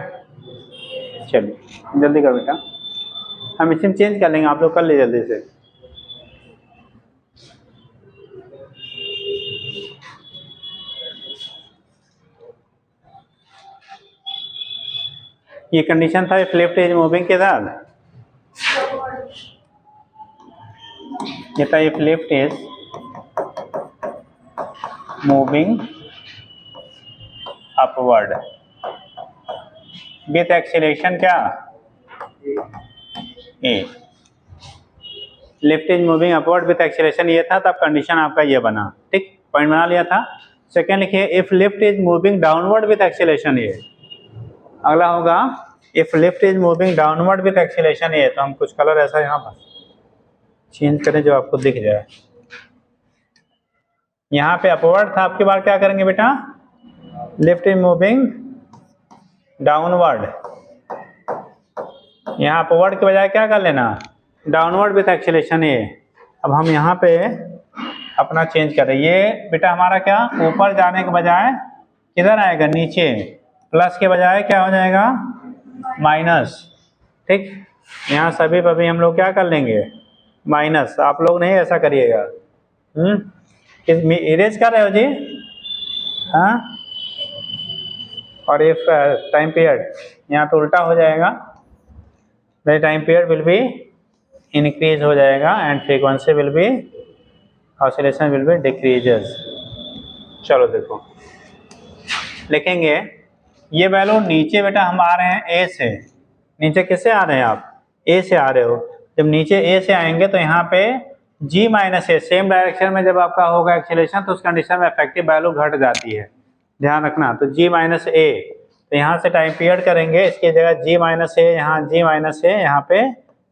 चलिए जल्दी करो बेटा, हम इसे चेंज कर लेंगे, आप लोग कर ले जल्दी से। ये कंडीशन था इफ लेफ्ट इज मूविंग के साथ, ये था if lift is moving upward with acceleration क्या A, lift is moving upward with acceleration ये था, तब कंडीशन आपका ये बना। ठीक, पॉइंट बना लिया था। सेकेंड लिखिए if lift is moving downward with acceleration ये, अगला होगा if lift is moving downward with acceleration ये, तो हम कुछ कलर ऐसा यहाँ पर चेंज करें जो आपको दिख जाए। यहाँ पे अपवर्ड था, आपकी बार क्या करेंगे बेटा, लिफ्ट इज मूविंग डाउनवर्ड, यहाँ अपवर्ड के बजाय क्या कर लेना डाउनवर्ड विथ एक्सीलरेशन ये। अब हम यहाँ पे अपना चेंज करें। ये बेटा हमारा क्या ऊपर जाने के बजाय किधर आएगा, नीचे, प्लस के बजाय क्या हो जाएगा, माइनस। ठीक, यहाँ सभी पर भी हम लोग क्या कर लेंगे, माइनस। आप लोग नहीं ऐसा करिएगा। इरेज कर रहे हो जी, हाँ। और इफ टाइम पीरियड यहाँ पे उल्टा हो जाएगा, the time period will be increase हो जाएगा and frequency will B, oscillation will be decreases. चलो देखो लिखेंगे, ये वैल्यू नीचे बेटा हम आ रहे हैं ए से, नीचे किससे आ रहे हैं आप, ए से आ रहे हो। जब नीचे ए से आएंगे तो यहाँ पे g माइनस ए, सेम डायरेक्शन में जब आपका होगा एक्सीलरेशन तो उस कंडीशन में इफेक्टिव वैल्यू घट जाती है, ध्यान रखना। तो g माइनस ए, तो यहाँ से टाइम पीरियड करेंगे, इसकी जगह g माइनस ए, यहाँ g माइनस ए, यहाँ पे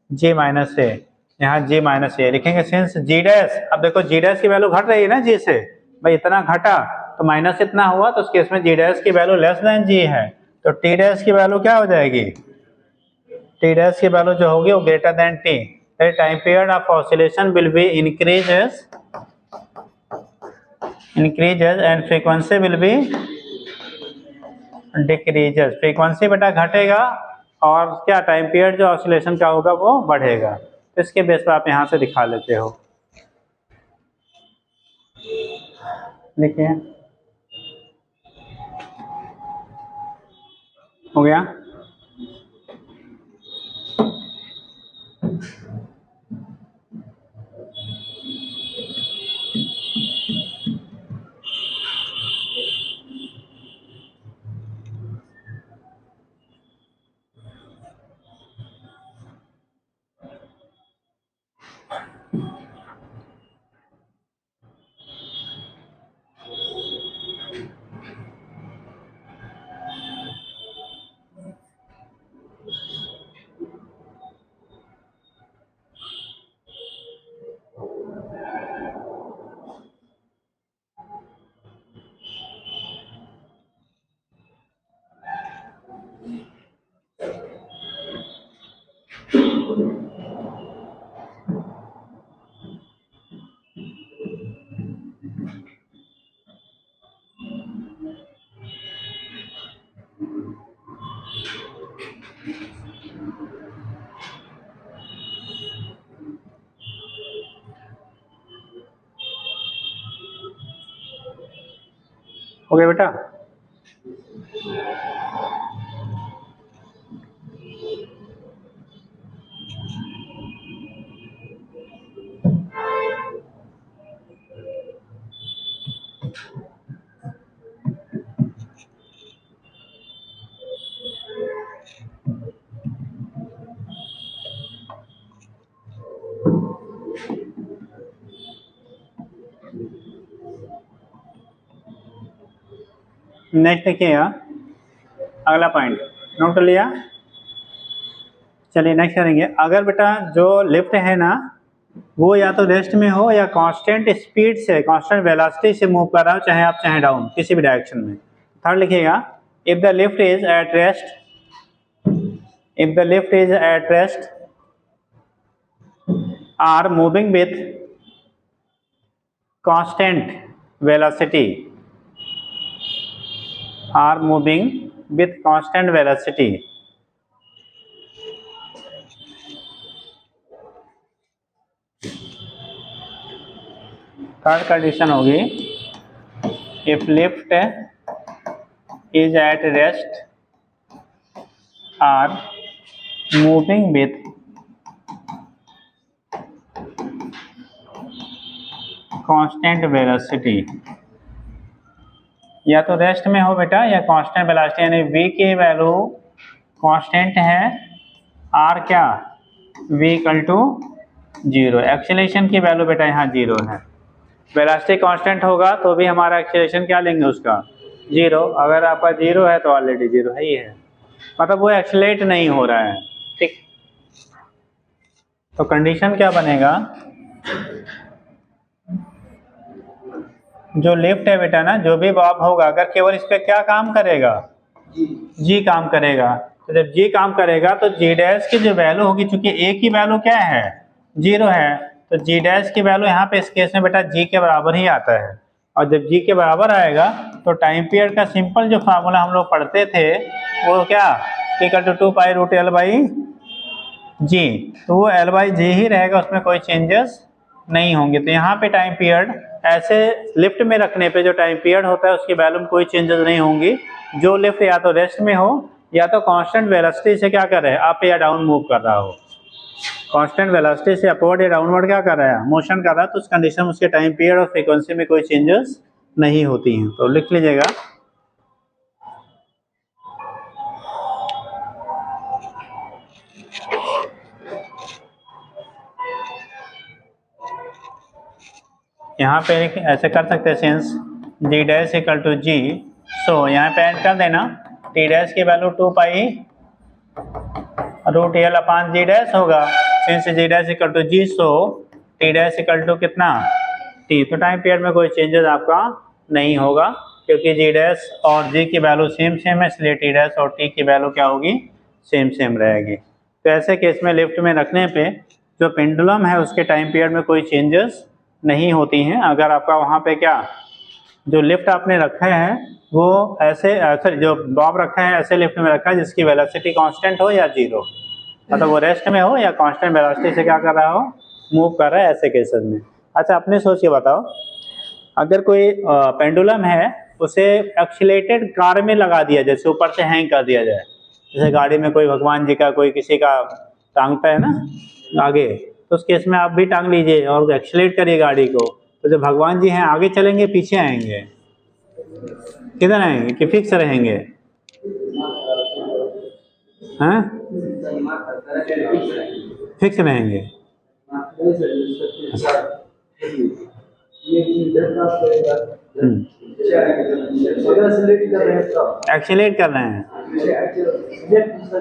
g माइनस ए, यहाँ g माइनस ए लिखेंगे। सिंस g डैश, अब देखो g डैश की वैल्यू घट रही है ना g से, भाई इतना घटा तो माइनस इतना हुआ, तो उस केस में g डैश की वैल्यू लेस देन g है, तो t डैश की वैल्यू क्या हो जाएगी, t डैश की वैल्यू जो होगी वो greater than t। Time period of oscillation will be increases and frequency will B decreases. Frequency बेटा घटेगा और क्या टाइम पीरियड जो ऑसिलेशन का होगा वो बढ़ेगा। तो इसके बेस पर आप यहाँ से दिखा लेते हो, देखिए हो गया। हो गया बेटा। नेक्स्ट देखिएगा, अगला पॉइंट नोट कर लिया। चलिए नेक्स्ट करेंगे, अगर बेटा जो लिफ्ट है ना वो या तो रेस्ट में हो या कांस्टेंट स्पीड से, कांस्टेंट वेलोसिटी से मूव कर रहा हो, चाहे आप चाहे डाउन, किसी भी डायरेक्शन में। थर्ड लिखिएगा, if the lift is at rest, if the lift is at rest or moving with constant velocity, are moving with constant velocity, third condition होगी, if lift is at rest are moving with constant velocity। या तो rest में हो बेटा या constant velocity, यानी v की value constant है, r क्या, v इक्वल टू 0। एक्सीलरेशन की वैल्यू बेटा यहाँ 0 है, वेलोसिटी कांस्टेंट होगा तो भी हमारा एक्सीलरेशन क्या लेंगे उसका 0। अगर आपका 0 है तो ऑलरेडी 0 है ही है, मतलब वो एक्सीलरेट नहीं हो रहा है। ठीक, तो कंडीशन क्या बनेगा, जो लिफ्ट है बेटा ना, जो भी बॉब होगा अगर केवल इस पर क्या काम करेगा, जी काम करेगा, तो जब जी काम करेगा तो जी डैश की जो वैल्यू होगी, चूंकि ए की वैल्यू क्या है 0 है, तो जी डैश की वैल्यू यहाँ पे इस केस में बेटा जी के बराबर ही आता है, और जब जी के बराबर आएगा तो टाइम पीरियड का सिंपल जो फार्मूला हम लोग पढ़ते थे वो क्या, equal to 2 pi root L by G, तो वो एल बाई जी ही रहेगा, उसमें कोई चेंजेस नहीं होंगे। तो यहाँ पे टाइम पीरियड ऐसे लिफ्ट में रखने पे जो टाइम पीरियड होता है उसकी वैल्यू में कोई चेंजेस नहीं होंगी। जो लिफ्ट या तो रेस्ट में हो या तो कांस्टेंट वेलोसिटी से क्या कर रहे हैं, अप या डाउन मूव कर रहा हो, कांस्टेंट वेलोसिटी से अपवर्ड या डाउनवर्ड क्या कर रहा है, मोशन कर रहा है, तो उस कंडीशन में उसके टाइम पीरियड और फ्रीक्वेंसी में कोई चेंजेस नहीं होती हैं। तो लिख लीजिएगा यहाँ पे ऐसे कर सकते हैं, since D dash equal to G, so यहाँ पे ऐड कर देना टी डैश की value 2 pi root L upon G dash होगा, since G dash equal to G, so T dash equal to कितना टी। तो टाइम पीरियड में कोई चेंजेस आपका नहीं होगा क्योंकि जी डैश और जी की वैल्यू सेम सेम है, इसलिए टी डैश और टी की वैल्यू क्या होगी, सेम सेम रहेगी। तो ऐसे केस में लिफ्ट में रखने पे जो पेंडुलम है उसके टाइम पीरियड में कोई चेंजेस नहीं होती हैं। अगर आपका वहाँ पे क्या जो लिफ्ट आपने रखा है वो ऐसे जो बॉब रखा है ऐसे लिफ्ट में रखा है जिसकी वेलोसिटी कांस्टेंट हो या जीरो, मतलब वो रेस्ट में हो या कांस्टेंट वेलोसिटी से क्या कर रहा हो, मूव कर रहा है, ऐसे केसेस में। अच्छा अपने सोच के बताओ, अगर कोई पेंडुलम है उसे एक्सीलरेटेड कार में लगा दिया, जैसे ऊपर से हैंग कर दिया जाए, जैसे गाड़ी में कोई भगवान जी का कोई किसी का टांगता है ना आगे, तो उस केस में आप भी टांग लीजिए और एक्सीलरेट करिए गाड़ी को, तो जो भगवान जी हैं आगे चलेंगे पीछे आएंगे, किधर आएंगे कि फिक्स रहेंगे, हैं फिक्स रहेंगे। एक्सीलरेट कर रहे हैं,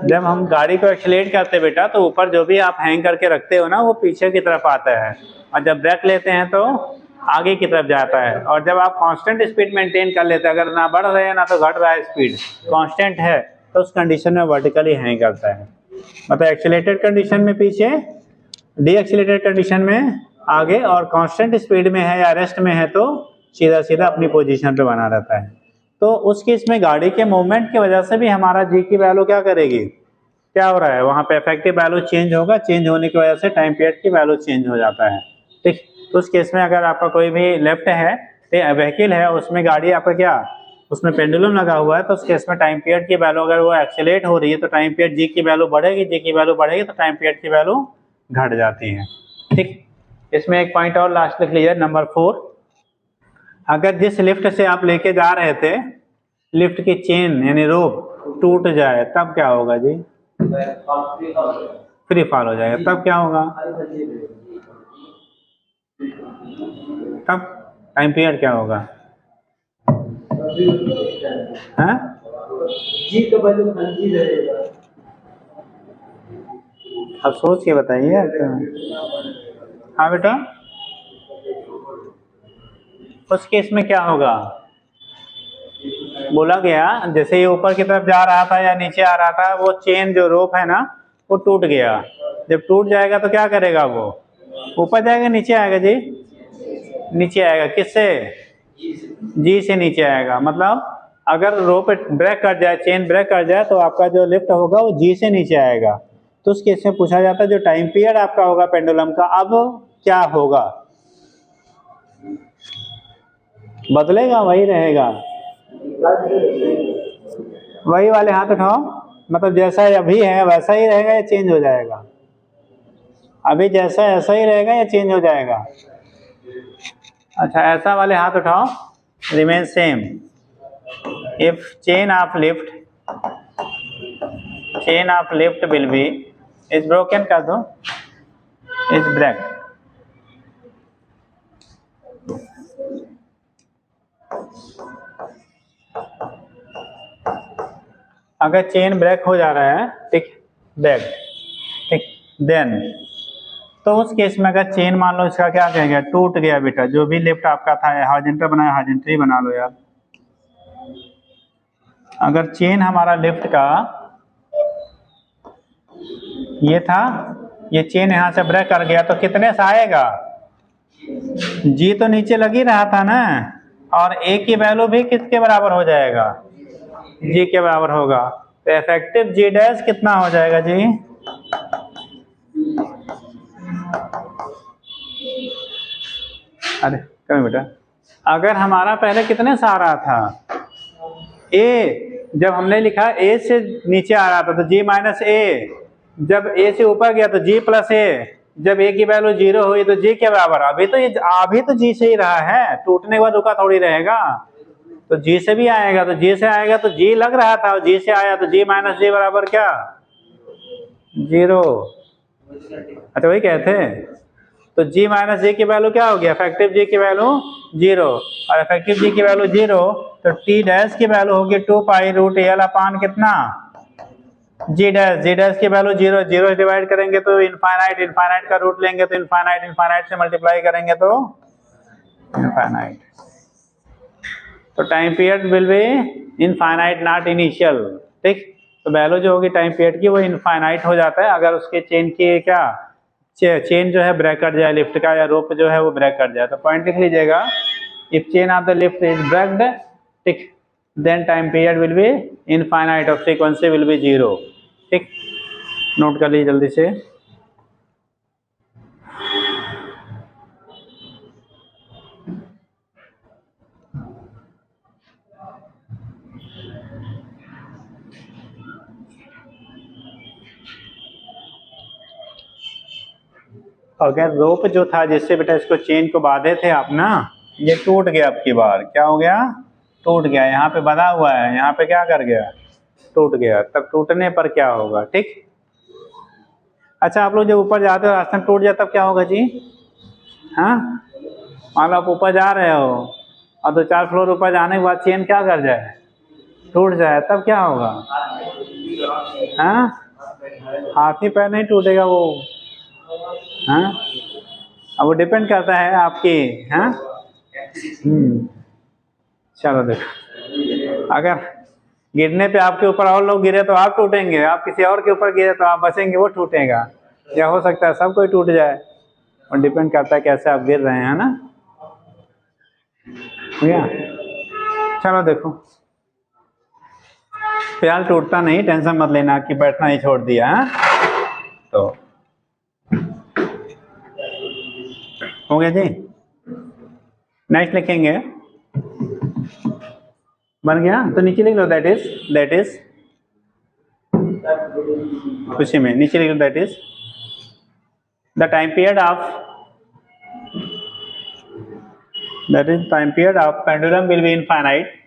जब हम गाड़ी को एक्सीलरेट करते हैं बेटा तो ऊपर जो भी आप हैंग करके रखते हो ना वो पीछे की तरफ आता है, और जब ब्रेक लेते हैं तो आगे की तरफ जाता है। और जब आप कांस्टेंट स्पीड मेंटेन कर लेते हैं, अगर ना बढ़ रहे हैं ना तो घट रहा है, स्पीड कांस्टेंट है, तो उस कंडीशन में वर्टिकली हैंग करता है, मतलब एक्सीलरेटेड कंडीशन में पीछे, डी एक्सीलरेटेड कंडीशन में आगे, और कांस्टेंट स्पीड में है या रेस्ट में है तो सीधा सीधा अपनी पोजीशन पे बना रहता है। तो उस केस में गाड़ी के मूवमेंट की वजह से भी हमारा जी की वैल्यू क्या करेगी, क्या हो रहा है वहाँ पे इफेक्टिव वैल्यू चेंज होगा, चेंज होने की वजह से टाइम पीरियड की वैल्यू चेंज हो जाता है। ठीक, तो उस केस में अगर आपका कोई भी लेफ्ट है व्हीकल है उसमें गाड़ी आपका क्या उसमें पेंडुलम लगा हुआ है, तो उस केस में टाइम पीरियड की वैल्यू अगर वो एक्सीलरेट हो रही है तो टाइम पीरियड जी की वैल्यू बढ़ेगी, जी की वैल्यू बढ़ेगी तो टाइम पीरियड की वैल्यू घट जाती है। ठीक, इसमें एक पॉइंट और लास्ट लिख लीजिए, नंबर 4, अगर जिस लिफ्ट से आप लेके जा रहे थे लिफ्ट की चेन यानी रोप टूट जाए तब क्या होगा जी, फ्री फॉल हो जाएगा, तब क्या होगा, तब टाइम पीरियड क्या होगा, हाँ अब सोच के बताइए। हाँ बेटा, उस केस में क्या होगा, बोला गया जैसे ये ऊपर की तरफ जा रहा था या नीचे आ रहा था, वो चेन जो रोप है ना वो टूट गया, जब टूट जाएगा तो क्या करेगा, वो ऊपर जाएगा नीचे आएगा जी, नीचे आएगा, किससे, जी से नीचे आएगा। मतलब अगर रोप ब्रेक कर जाए, चेन ब्रेक कर जाए तो आपका जो लिफ्ट होगा वो जी से नीचे आएगा। तो उस केस में पूछा जाता है जो टाइम पीरियड आपका होगा पेंडुलम का अब क्या होगा, बदलेगा, वही रहेगा, वही वाले हाथ उठाओ, मतलब जैसा अभी है वैसा ही रहेगा या चेंज हो जाएगा, अभी जैसा ऐसा ही रहेगा या चेंज हो जाएगा। अच्छा ऐसा वाले हाथ उठाओ, remain same, if chain of lift will B is broken, कर दो, इज ब्रेक, अगर चेन ब्रेक हो जा रहा है, ठीक, ब्रेक, ठीक, देन तो उस केस में अगर चेन मान लो इसका क्या कहेंगे, टूट गया बेटा, जो भी लिफ्ट आपका था हॉरिजॉन्टल बनाया, हॉरिजॉन्टल बना लो यार, अगर चेन हमारा लिफ्ट का ये था ये चेन यहाँ से ब्रेक कर गया तो कितने से आएगा? जी तो नीचे लग ही रहा था ना, और ए की वैल्यू भी किसके बराबर हो जाएगा? जी के बराबर होगा। तो इफेक्टिव जी डैश कितना हो जाएगा जी? अरे कभी बेटा, अगर हमारा पहले कितने से आ रहा था? ए, जब हमने लिखा ए से नीचे आ रहा था तो जी माइनस ए, जब ए से ऊपर गया तो जी प्लस ए, जब ए की वैल्यू 0 हुई तो जी के बराबर। अभी तो जी से ही रहा है, टूटने के बाद रुका थोड़ी रहेगा। तो जी से भी आएगा, तो जी से आएगा तो जी लग रहा था और जी से आया तो जी माइनस जी बराबर क्या? 0। अच्छा वही कहते हैं। तो जी माइनस जी की वैल्यू क्या हो गया? इफेक्टिव जी की वैल्यू 0, और इफेक्टिव जी की वैल्यू 0, तो टी डैश की वैल्यू होगी 2 पाई रूट एल अपान कितना? G dash. जी डैश की वैल्यू 0, 0 डिवाइड करेंगे तो इनफाइनाइट, इनफाइनाइट का रूट लेंगे तो इनफाइनाइट, इनफाइनाइट से मल्टीप्लाई करेंगे तो इनफाइनाइट। तो time period will be infinite not initial, ठीक। तो वैल्यू जो होगी टाइम पीरियड की वो इनफाइनाइट हो जाता है अगर उसके चेन की क्या चेन जो है ब्रेक कर जाए, लिफ्ट का या रोप जो है वो ब्रेक कर जाए। तो पॉइंट लिख लीजिएगा, if chain of the lift is breaked, ठीक, then time period will be infinite और फ्रीक्वेंसी विल बी 0, ठीक। नोट कर लीजिए जल्दी से। अगर रोप जो था जिससे बेटा इसको चेन को बांधे थे आप ना, ये टूट गया अब की बार, क्या हो गया? टूट गया। यहाँ पे बंधा हुआ है, यहाँ पे क्या कर गया? टूट गया। तब टूटने पर क्या होगा, ठीक। अच्छा आप लोग जब ऊपर जाते हो रास्ता टूट जाए तब क्या होगा जी? हाँ, मान लो आप ऊपर जा रहे हो और 2-4 फ्लोर ऊपर जाने के बाद चेन क्या कर जाए? टूट जाए, तब क्या होगा? हाँ, हाथ ही पैर नहीं टूटेगा वो। हाँ, अब वो डिपेंड करता है आपकी। हाँ, चलो देखो, अगर गिरने पे आपके ऊपर और लोग गिरे तो आप टूटेंगे, आप किसी और के ऊपर गिरे तो आप बचेंगे, वो टूटेगा। या हो सकता है सब कोई टूट जाए, और डिपेंड करता है कैसे आप गिर रहे हैं ना, भैया। चलो देखो, प्याल टूटता नहीं, टेंशन मत लेना कि बैठना ही छोड़ दिया है। तो हो गया जी, नेक्स्ट लिखेंगे, बन गया तो नीचे लिख लो दैट इज खुशी में नीचे लिख लो that is the time period of pendulum will be infinite,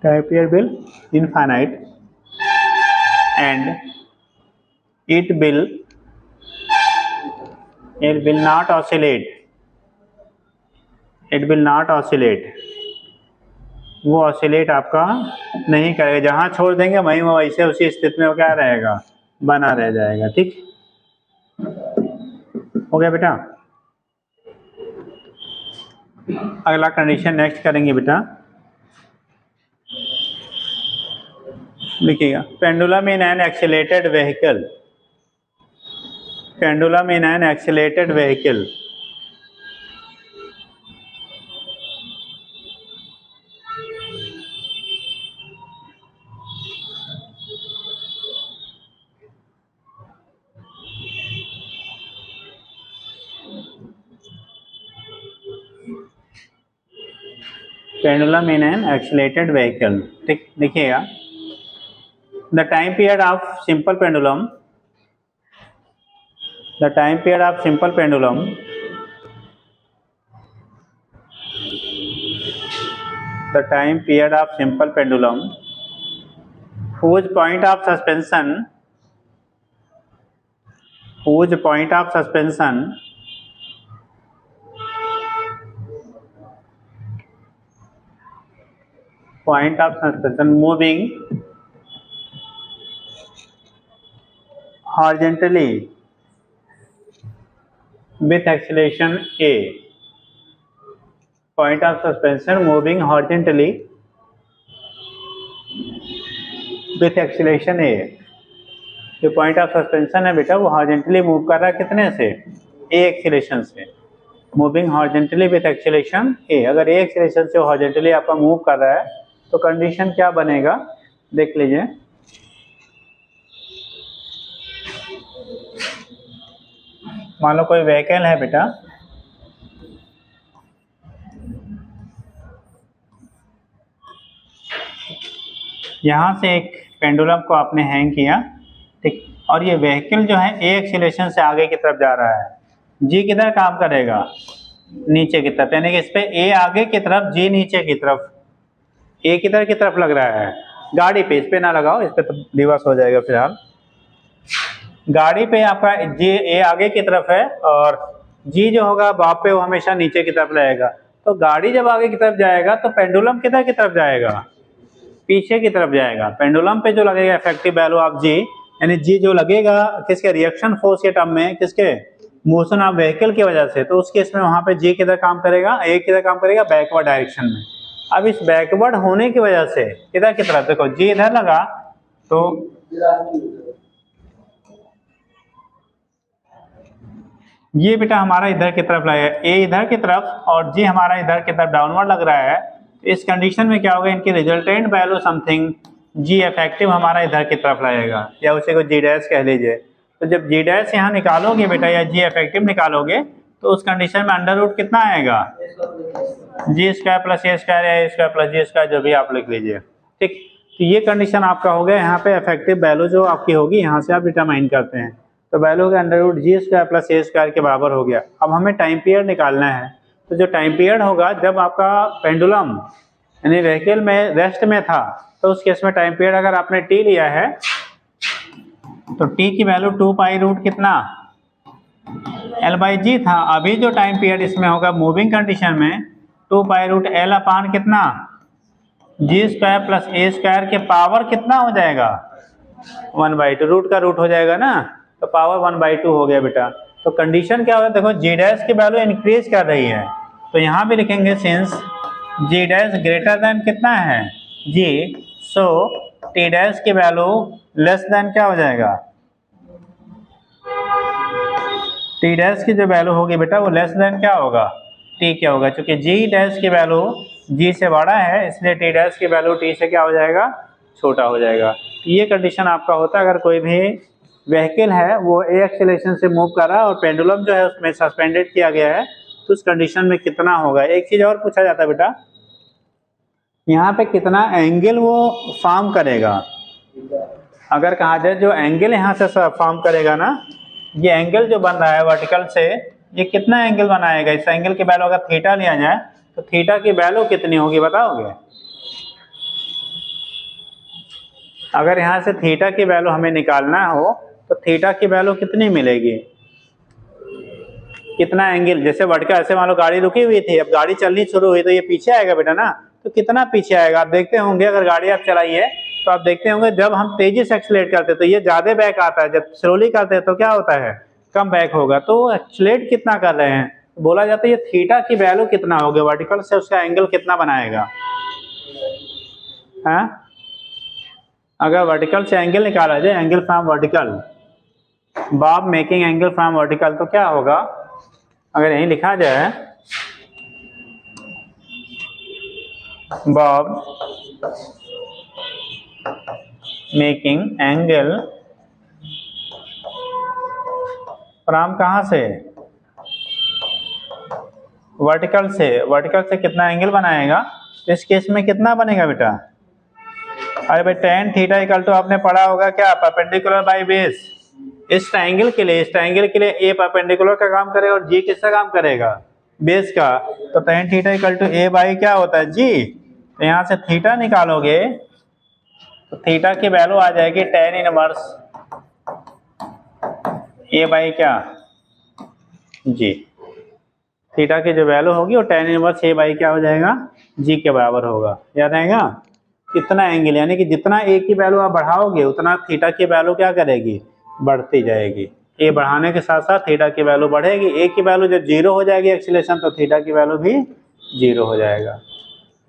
time period will infinite and it will not oscillate, वो ऑसिलेट आपका नहीं करेगा, जहां छोड़ देंगे वहीं वो वैसे उसी स्थिति में क्या रहेगा? बना रह जाएगा, ठीक। हो गया बेटा। अगला कंडीशन नेक्स्ट करेंगे बेटा, लिखिएगा, pendulum in an accelerated vehicle, pendulum in an accelerated vehicle, pendulum in an accelerated vehicle, ठीक। देखिएगा, the time period of simple pendulum, the time period of simple pendulum whose point of suspension moving horizontally with acceleration a, point of suspension moving horizontally with acceleration A. जो point of suspension है बेटा वो horizontally move कर रहा है कितने से, ए acceleration से। मूविंग हॉरिजेंटली विथ एक्सीलरेशन ए, अगर ए एक्सीलरेशन से हॉरिजेंटली आपका मूव कर रहा है तो कंडीशन क्या बनेगा देख लीजिए। मान लो कोई व्हीकल है बेटा, यहाँ से एक पेंडुलम को आपने हैंग किया, ठीक, और ये व्हीकल जो है ए एक्सीलरेशन से आगे की तरफ जा रहा है। जी किधर काम करेगा, नीचे की तरफ, यानी कि इस पे ए आगे की तरफ, जी नीचे की तरफ। ए किधर की तरफ लग रहा है, गाड़ी पे, इस पे ना लगाओ, इस पे तो दिवस हो जाएगा फिलहाल। गाड़ी पे आपका जी ए आगे की तरफ है और जी जो होगा बाप पे वो हमेशा नीचे की तरफ रहेगा। तो गाड़ी जब आगे की तरफ जाएगा तो पेंडुलम किधर की तरफ जाएगा, पीछे की तरफ जाएगा। पेंडुलम पे जो लगेगा इफेक्टिव वैल्यू ऑफ जी, यानी जी जो लगेगा किसके, रिएक्शन फोर्स के टर्म में, किसके, मोशन ऑफ व्हीकल की वजह से, तो उस केस में वहां पे जी किधर काम करेगा, ए किधर काम करेगा, बैकवर्ड डायरेक्शन में। अब इस बैकवर्ड होने की वजह से किधर की तरफ, देखो जी इधर लगा तो ये बेटा हमारा इधर की तरफ लगेगा, ए इधर की तरफ और जी हमारा इधर की तरफ डाउनवर्ड लग रहा है। तो इस कंडीशन में क्या होगा, इनकी रिजल्टेंट वैल्यू समथिंग जी इफेक्टिव हमारा इधर की तरफ लगेगा, या उसे को जी डैश कह लीजिए। तो जब जी डैश यहाँ निकालोगे बेटा या जी इफेक्टिव निकालोगे तो उस कंडीशन में अंडर रूट कितना आएगा, जी स्क्वायर प्लस ए स्क्वायर या ए स्क्वायर प्लस जी स्क्वायर, जो भी आप लिख लीजिए, ठीक। तो ये कंडीशन आपका हो गया। यहाँ पे इफेक्टिव वैल्यू जो आपकी होगी यहाँ से आप डिटरमाइन करते हैं, तो वैल्यू का अंडर रूट जी स्क्वायर प्लस ए स्क्वायर के बराबर हो गया। अब हमें टाइम पीरियड निकालना है, तो जो टाइम पीरियड होगा जब आपका पेंडुलम यानी व्हीकल में रेस्ट में था, तो उस केस में टाइम पीरियड अगर आपने टी लिया है तो टी की वैल्यू 2 पाई रूट कितना, एल बाई जी था। अभी जो टाइम पीरियड इसमें होगा मूविंग कंडीशन में 2 पाई रूट एल अपान कितना, जी स्क्वायर प्लस ए स्क्वायर के पावर कितना हो जाएगा, 1/2, रूट का रूट हो जाएगा ना, तो पावर 1/2 हो गया बेटा। तो कंडीशन क्या होगा, देखो जी डैश की वैल्यू इंक्रीज कर रही है, तो यहाँ भी लिखेंगे since G dash greater then कितना है जी, सो टी डैश की वैल्यू लेस देन क्या हो जाएगा, टी डैश की जो वैल्यू होगी बेटा वो लेस देन क्या होगा, टी क्या होगा, क्योंकि जी डैश की वैल्यू जी से बड़ा है इसलिए टी डैश की वैल्यू टी से क्या हो जाएगा, छोटा हो जाएगा। ये कंडीशन आपका होता है अगर कोई भी व्हीकल है वो ए एक्सीलरेशन से मूव कर रहा है और पेंडुलम जो है उसमें सस्पेंडेड किया गया है, तो उस कंडीशन में कितना होगा। एक चीज और पूछा जाता है बेटा, यहाँ पे कितना एंगल वो फॉर्म करेगा। अगर कहा जाए जो एंगल यहाँ से फॉर्म करेगा ना, ये एंगल जो बन रहा है वर्टिकल से, ये कितना एंगल बनाएगा। इस एंगल की वैल्यू अगर थीटा लिया जाए तो थीटा की वैल्यू कितनी होगी बताओगे। अगर यहाँ से थीटा की वैल्यू हमें निकालना हो तो थीटा की वैल्यू कितनी मिलेगी, कितना एंगल, जैसे वर्टिकल ऐसे मान लो गाड़ी रुकी हुई थी, अब गाड़ी चलनी शुरू हुई तो ये पीछे आएगा बेटा ना, तो कितना पीछे आएगा आप देखते होंगे। अगर गाड़ी आप चलाइए तो आप देखते होंगे जब हम तेजी से एक्सीलरेट करते हैं तो ये ज्यादा बैक आता है, जब स्लोली करते हैं तो क्या होता है, कम बैक होगा। तो एक्सीलरेट कितना कर रहे हैं, बोला जाता है ये थीटा की वैल्यू कितना होगा, वर्टिकल से उसका एंगल कितना बनाएगा। हाँ, अगर वर्टिकल से एंगल निकाला जाए, angle from vertical, Bob making angle from vertical, तो क्या होगा, अगर यही लिखा जाए बॉब मेकिंग एंगल फ्रॉम कहाँ से, वर्टिकल से, वर्टिकल से कितना एंगल बनाएगा। इस केस में कितना बनेगा बेटा, अरे भाई tan थीटा इक्वल टू आपने पढ़ा होगा क्या, परपेंडिकुलर बाई बेस। इस ट्रायंगल के लिए, इस ट्रायंगल के लिए ए परपेंडिकुलर का काम करेगा और जी किसका काम करेगा, बेस का। तो tan theta equal to a by क्या होता है जी, तो यहाँ से थीटा निकालोगे तो थीटा की वैल्यू आ जाएगी tan इनवर्स ए बाई क्या जी। थीटा की जो वैल्यू होगी वो tan इनवर्स ए बाई क्या हो जाएगा, जी के बराबर होगा। याद आएगा, कितना एंगल, यानी कि जितना ए की वैल्यू आप बढ़ाओगे उतना थीटा की वैल्यू क्या करेगी, बढ़ती जाएगी। ए बढ़ाने के साथ साथ थीटा की वैल्यू बढ़ेगी। ए की वैल्यू जब जीरो हो जाएगी एक्सीलरेशन तो थीटा की वैल्यू भी 0 हो जाएगा।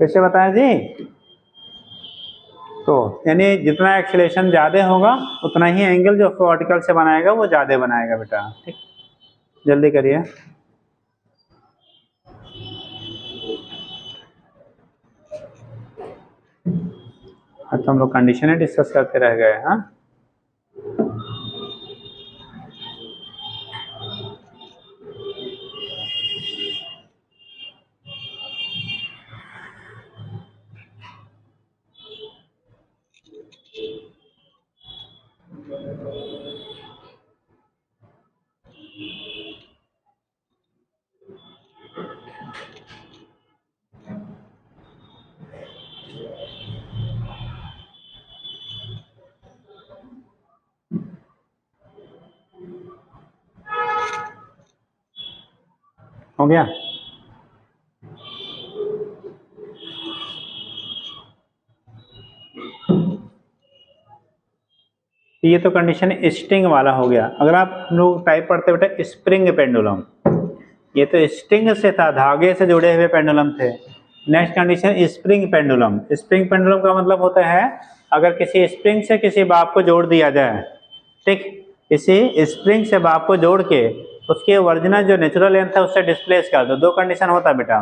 कैसे बताया जी? तो यानी जितना एक्सीलरेशन ज़्यादा होगा उतना ही एंगल जो वर्टिकल से बनाएगा वो ज़्यादा बनाएगा बेटा। ठीक, जल्दी करिए। अब तो हम लोग कंडीशन ही डिस्कस करते रह गए। हाँ, हो गया। ये तो कंडीशन स्ट्रिंग वाला हो गया। अगर आप लोग टाइप पढ़ते बेटा स्प्रिंग पेंडुलम, ये तो स्ट्रिंग से था, धागे से जुड़े हुए पेंडुलम थे। Next condition spring pendulum. Spring pendulum का मतलब होता है अगर किसी स्प्रिंग से किसी बाप को जोड़ दिया जाए, ठीक, किसी स्प्रिंग से बाप को जोड़ के उसके ओरिजिनल जो नेचुरल लेंथ है उससे डिस्प्लेस कर दो। दो कंडीशन होता है बेटा।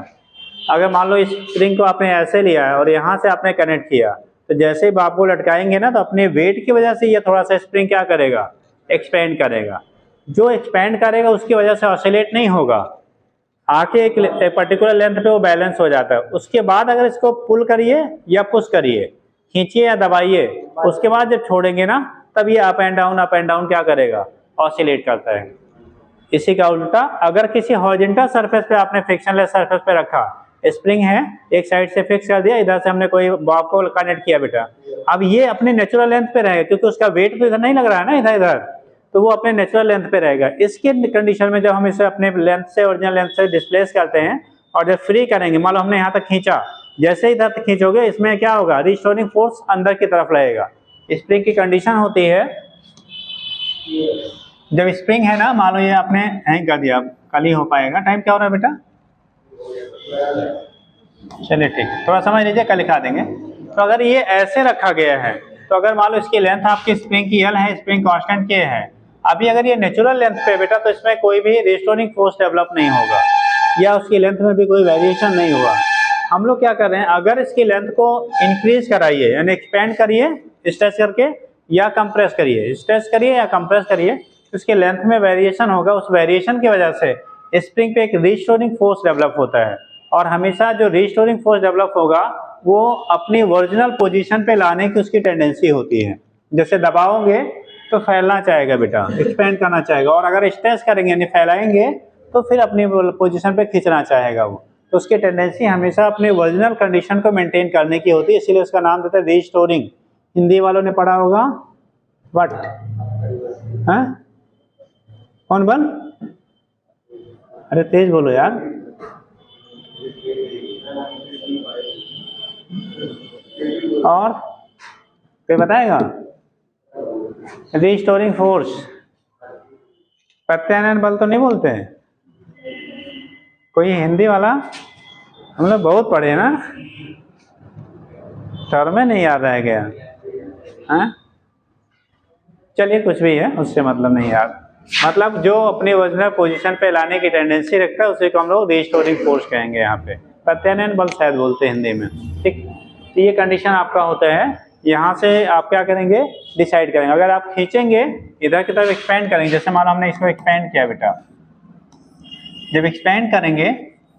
अगर मान लो इस स्प्रिंग को आपने ऐसे लिया है और यहाँ से आपने कनेक्ट किया, तो जैसे ही बाप को लटकाएंगे ना तो अपने वेट की वजह से ये थोड़ा सा स्प्रिंग क्या करेगा, एक्सपेंड करेगा। जो एक्सपेंड करेगा उसकी वजह से ऑसिलेट नहीं होगा, आके एक पर्टिकुलर लेंथ पे वो बैलेंस हो जाता है। उसके बाद अगर इसको पुल करिए या पुश करिए, खींचिए या दबाइए, उसके बाद जब छोड़ेंगे ना तब ये अप एंड डाउन क्या करेगा, ऑसिलेट करता है। इसी का उल्टा अगर किसी हॉरिजॉन्टल सरफेस पे आपने फ्रिक्शनलेस सरफेस पे रखा, स्प्रिंग है एक साइड से फिक्स कर दिया, इधर से हमने कोई बॉब को कनेक्ट किया बेटा, अब ये अपने नेचुरल लेंथ पे रहेगा क्योंकि उसका वेट तो इधर नहीं लग रहा है ना, इधर इधर, तो वो अपने नेचुरल लेंथ पे रहेगा। इसके कंडीशन में जब हम इसे अपने लेंथ से ओरिजिनल लेंथ से डिस्प्लेस करते हैं और जब फ्री करेंगे, मान लो हमने यहाँ तक खींचा, जैसे ही इधर तक खींचोगे इसमें क्या होगा, रिस्टोरिंग फोर्स अंदर की तरफ रहेगा। स्प्रिंग की कंडीशन होती है जब स्प्रिंग है ना, मान लो ये आपने हैंग कर दिया, कल ही हो पाएगा। टाइम क्या हो रहा है बेटा? चलिए ठीक, थोड़ा समझ लीजिए, कल लिखा देंगे। तो अगर ये ऐसे रखा गया है तो अगर मान लो इसकी लेंथ आपकी स्प्रिंग की L है, स्प्रिंग कांस्टेंट K है, अभी अगर ये नेचुरल लेंथ पे बेटा तो इसमें कोई भी रिस्टोरिंग फोर्स डेवलप नहीं होगा या उसकी लेंथ में भी कोई वेरिएशन नहीं हुआ। हम लोग क्या कर रहे हैं, अगर इसकी लेंथ को इंक्रीज कराइए यानी एक्सपेंड करिए स्ट्रेच करके या कंप्रेस करिए, स्ट्रेच करिए या कंप्रेस करिए, तो इसके लेंथ में वेरिएशन होगा। उस वेरिएशन की वजह से स्प्रिंग पे एक रिस्टोरिंग फोर्स डेवलप होता है और हमेशा जो रिस्टोरिंग फोर्स डेवलप होगा वो अपनी ओरिजिनल पोजीशन पे लाने की उसकी टेंडेंसी होती है। जैसे दबाओगे तो फैलना चाहेगा बेटा, एक्सपेंड करना चाहेगा, और अगर स्ट्रेच करेंगे यानी फैलाएंगे तो फिर अपनी पोजीशन पे खींचना चाहेगा वो। तो उसकी टेंडेंसी हमेशा अपने ओरिजिनल कंडीशन को मेंटेन करने की होती है, इसीलिए उसका नाम देता है रिस्टोरिंग। हिंदी वालों ने पढ़ा होगा व्हाट, हाँ कौन बन, अरे तेज बोलो यार। और कोई बताएगा? रिस्टोरिंग फोर्स, प्रत्यानयन बल तो नहीं बोलते हैं? कोई हिंदी वाला? हम लोग बहुत पढ़े ना, टर्म में नहीं याद रह गया। हाँ चलिए कुछ भी है, उससे मतलब नहीं याद, मतलब जो अपनी ओरिजिनल पोजीशन पे लाने की टेंडेंसी रखता है उसी को हम लोग रिस्टोरिंग फोर्स कहेंगे। यहाँ पे प्रत्यानयन बल शायद बोलते हैं हिंदी में। ठीक, तो ये कंडीशन आपका होता है। यहाँ से आप क्या करेंगे, डिसाइड करेंगे। अगर आप खींचेंगे इधर की तरफ एक्सपेंड करेंगे, जैसे मानो हमने इसको एक्सपेंड किया बेटा, जब एक्सपेंड करेंगे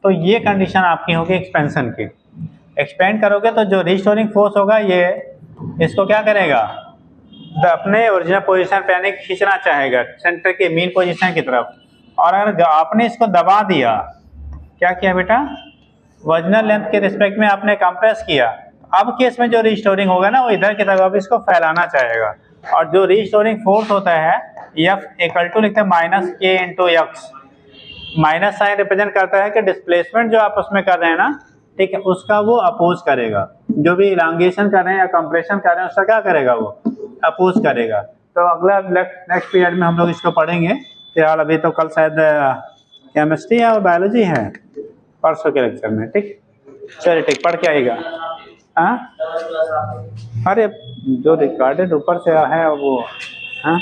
तो ये कंडीशन आपकी होगी एक्सपेंशन की। एक्सपेंड करोगे तो जो रिस्टोरिंग फोर्स होगा ये इसको क्या करेगा, अपने ओरिजिनल पोजीशन पे यानी खींचना चाहेगा सेंटर के मीन पोजीशन की तरफ। और अगर आपने इसको दबा दिया, क्या किया बेटा, ओरिजिनल लेंथ के रिस्पेक्ट में आपने कंप्रेस किया, अब केस में जो रिस्टोरिंग होगा ना वो इधर की तरफ अब इसको फैलाना चाहेगा। और जो रिस्टोरिंग फोर्स होता है F इक्वल टू लिखते हैं माइनस के into x. Minus sign represent करता है कि डिस्प्लेसमेंट जो आप उसमें कर रहे हैं ना, ठीक है, उसका वो अपोज करेगा। जो भी इलांगेशन कर रहे हैं या कंप्रेशन कर रहे हैं उसका क्या करेगा, वो अपोज करेगा। तो अगला नेक्स्ट पीरियड में हम लोग इसको पढ़ेंगे। फिलहाल अभी तो कल शायद केमिस्ट्री है और बायोलॉजी है, परसों के लेक्चर में, ठीक। चलिए ठीक, पढ़ के आएगा। हाँ, अरे जो रिकॉर्डेड ऊपर से है वो, हाँ